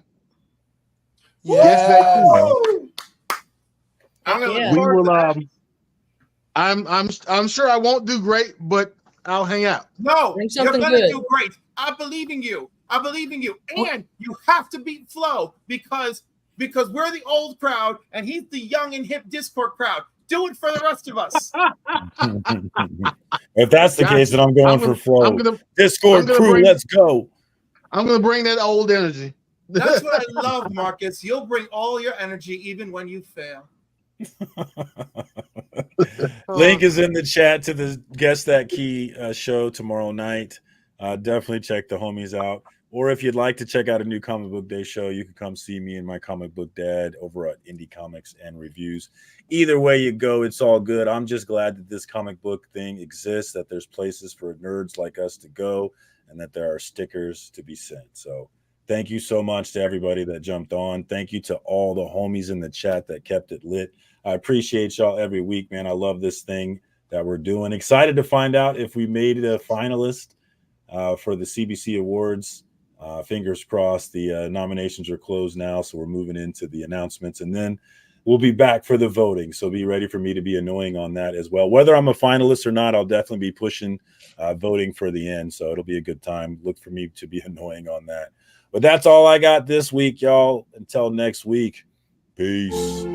Yes. I'm gonna we will. I'm sure I won't do great, but I'll hang out. No, you're gonna do great. I believe in you. And you have to beat Flo because we're the old crowd and he's the young and hip Discord crowd. Do it for the rest of us. If that's the case, then I'm going for Flo. Discord crew, let's go. I'm going to bring that old energy. That's what I love, Marcus. You'll bring all your energy even when you fail. Link is in the chat to the Guess That Key show tomorrow night. Definitely check the homies out. Or if you'd like to check out a new comic book day show, you can come see me and my comic book dad over at Indie Comics and Reviews. Either way you go, it's all good. I'm just glad that this comic book thing exists, that there's places for nerds like us to go, and that there are stickers to be sent. So Thank you so much to everybody that jumped on. Thank you to all the homies in the chat that kept it lit. I appreciate y'all every week, man. I love this thing that we're doing. Excited to find out if we made it a finalist for the CBC Awards. Fingers crossed. The nominations are closed now, so we're moving into the announcements, and then we'll be back for the voting. So be ready for me to be annoying on that as well. Whether I'm a finalist or not, I'll definitely be pushing voting for the end. So it'll be a good time. Look for me to be annoying on that. But that's all I got this week, y'all. Until next week, peace.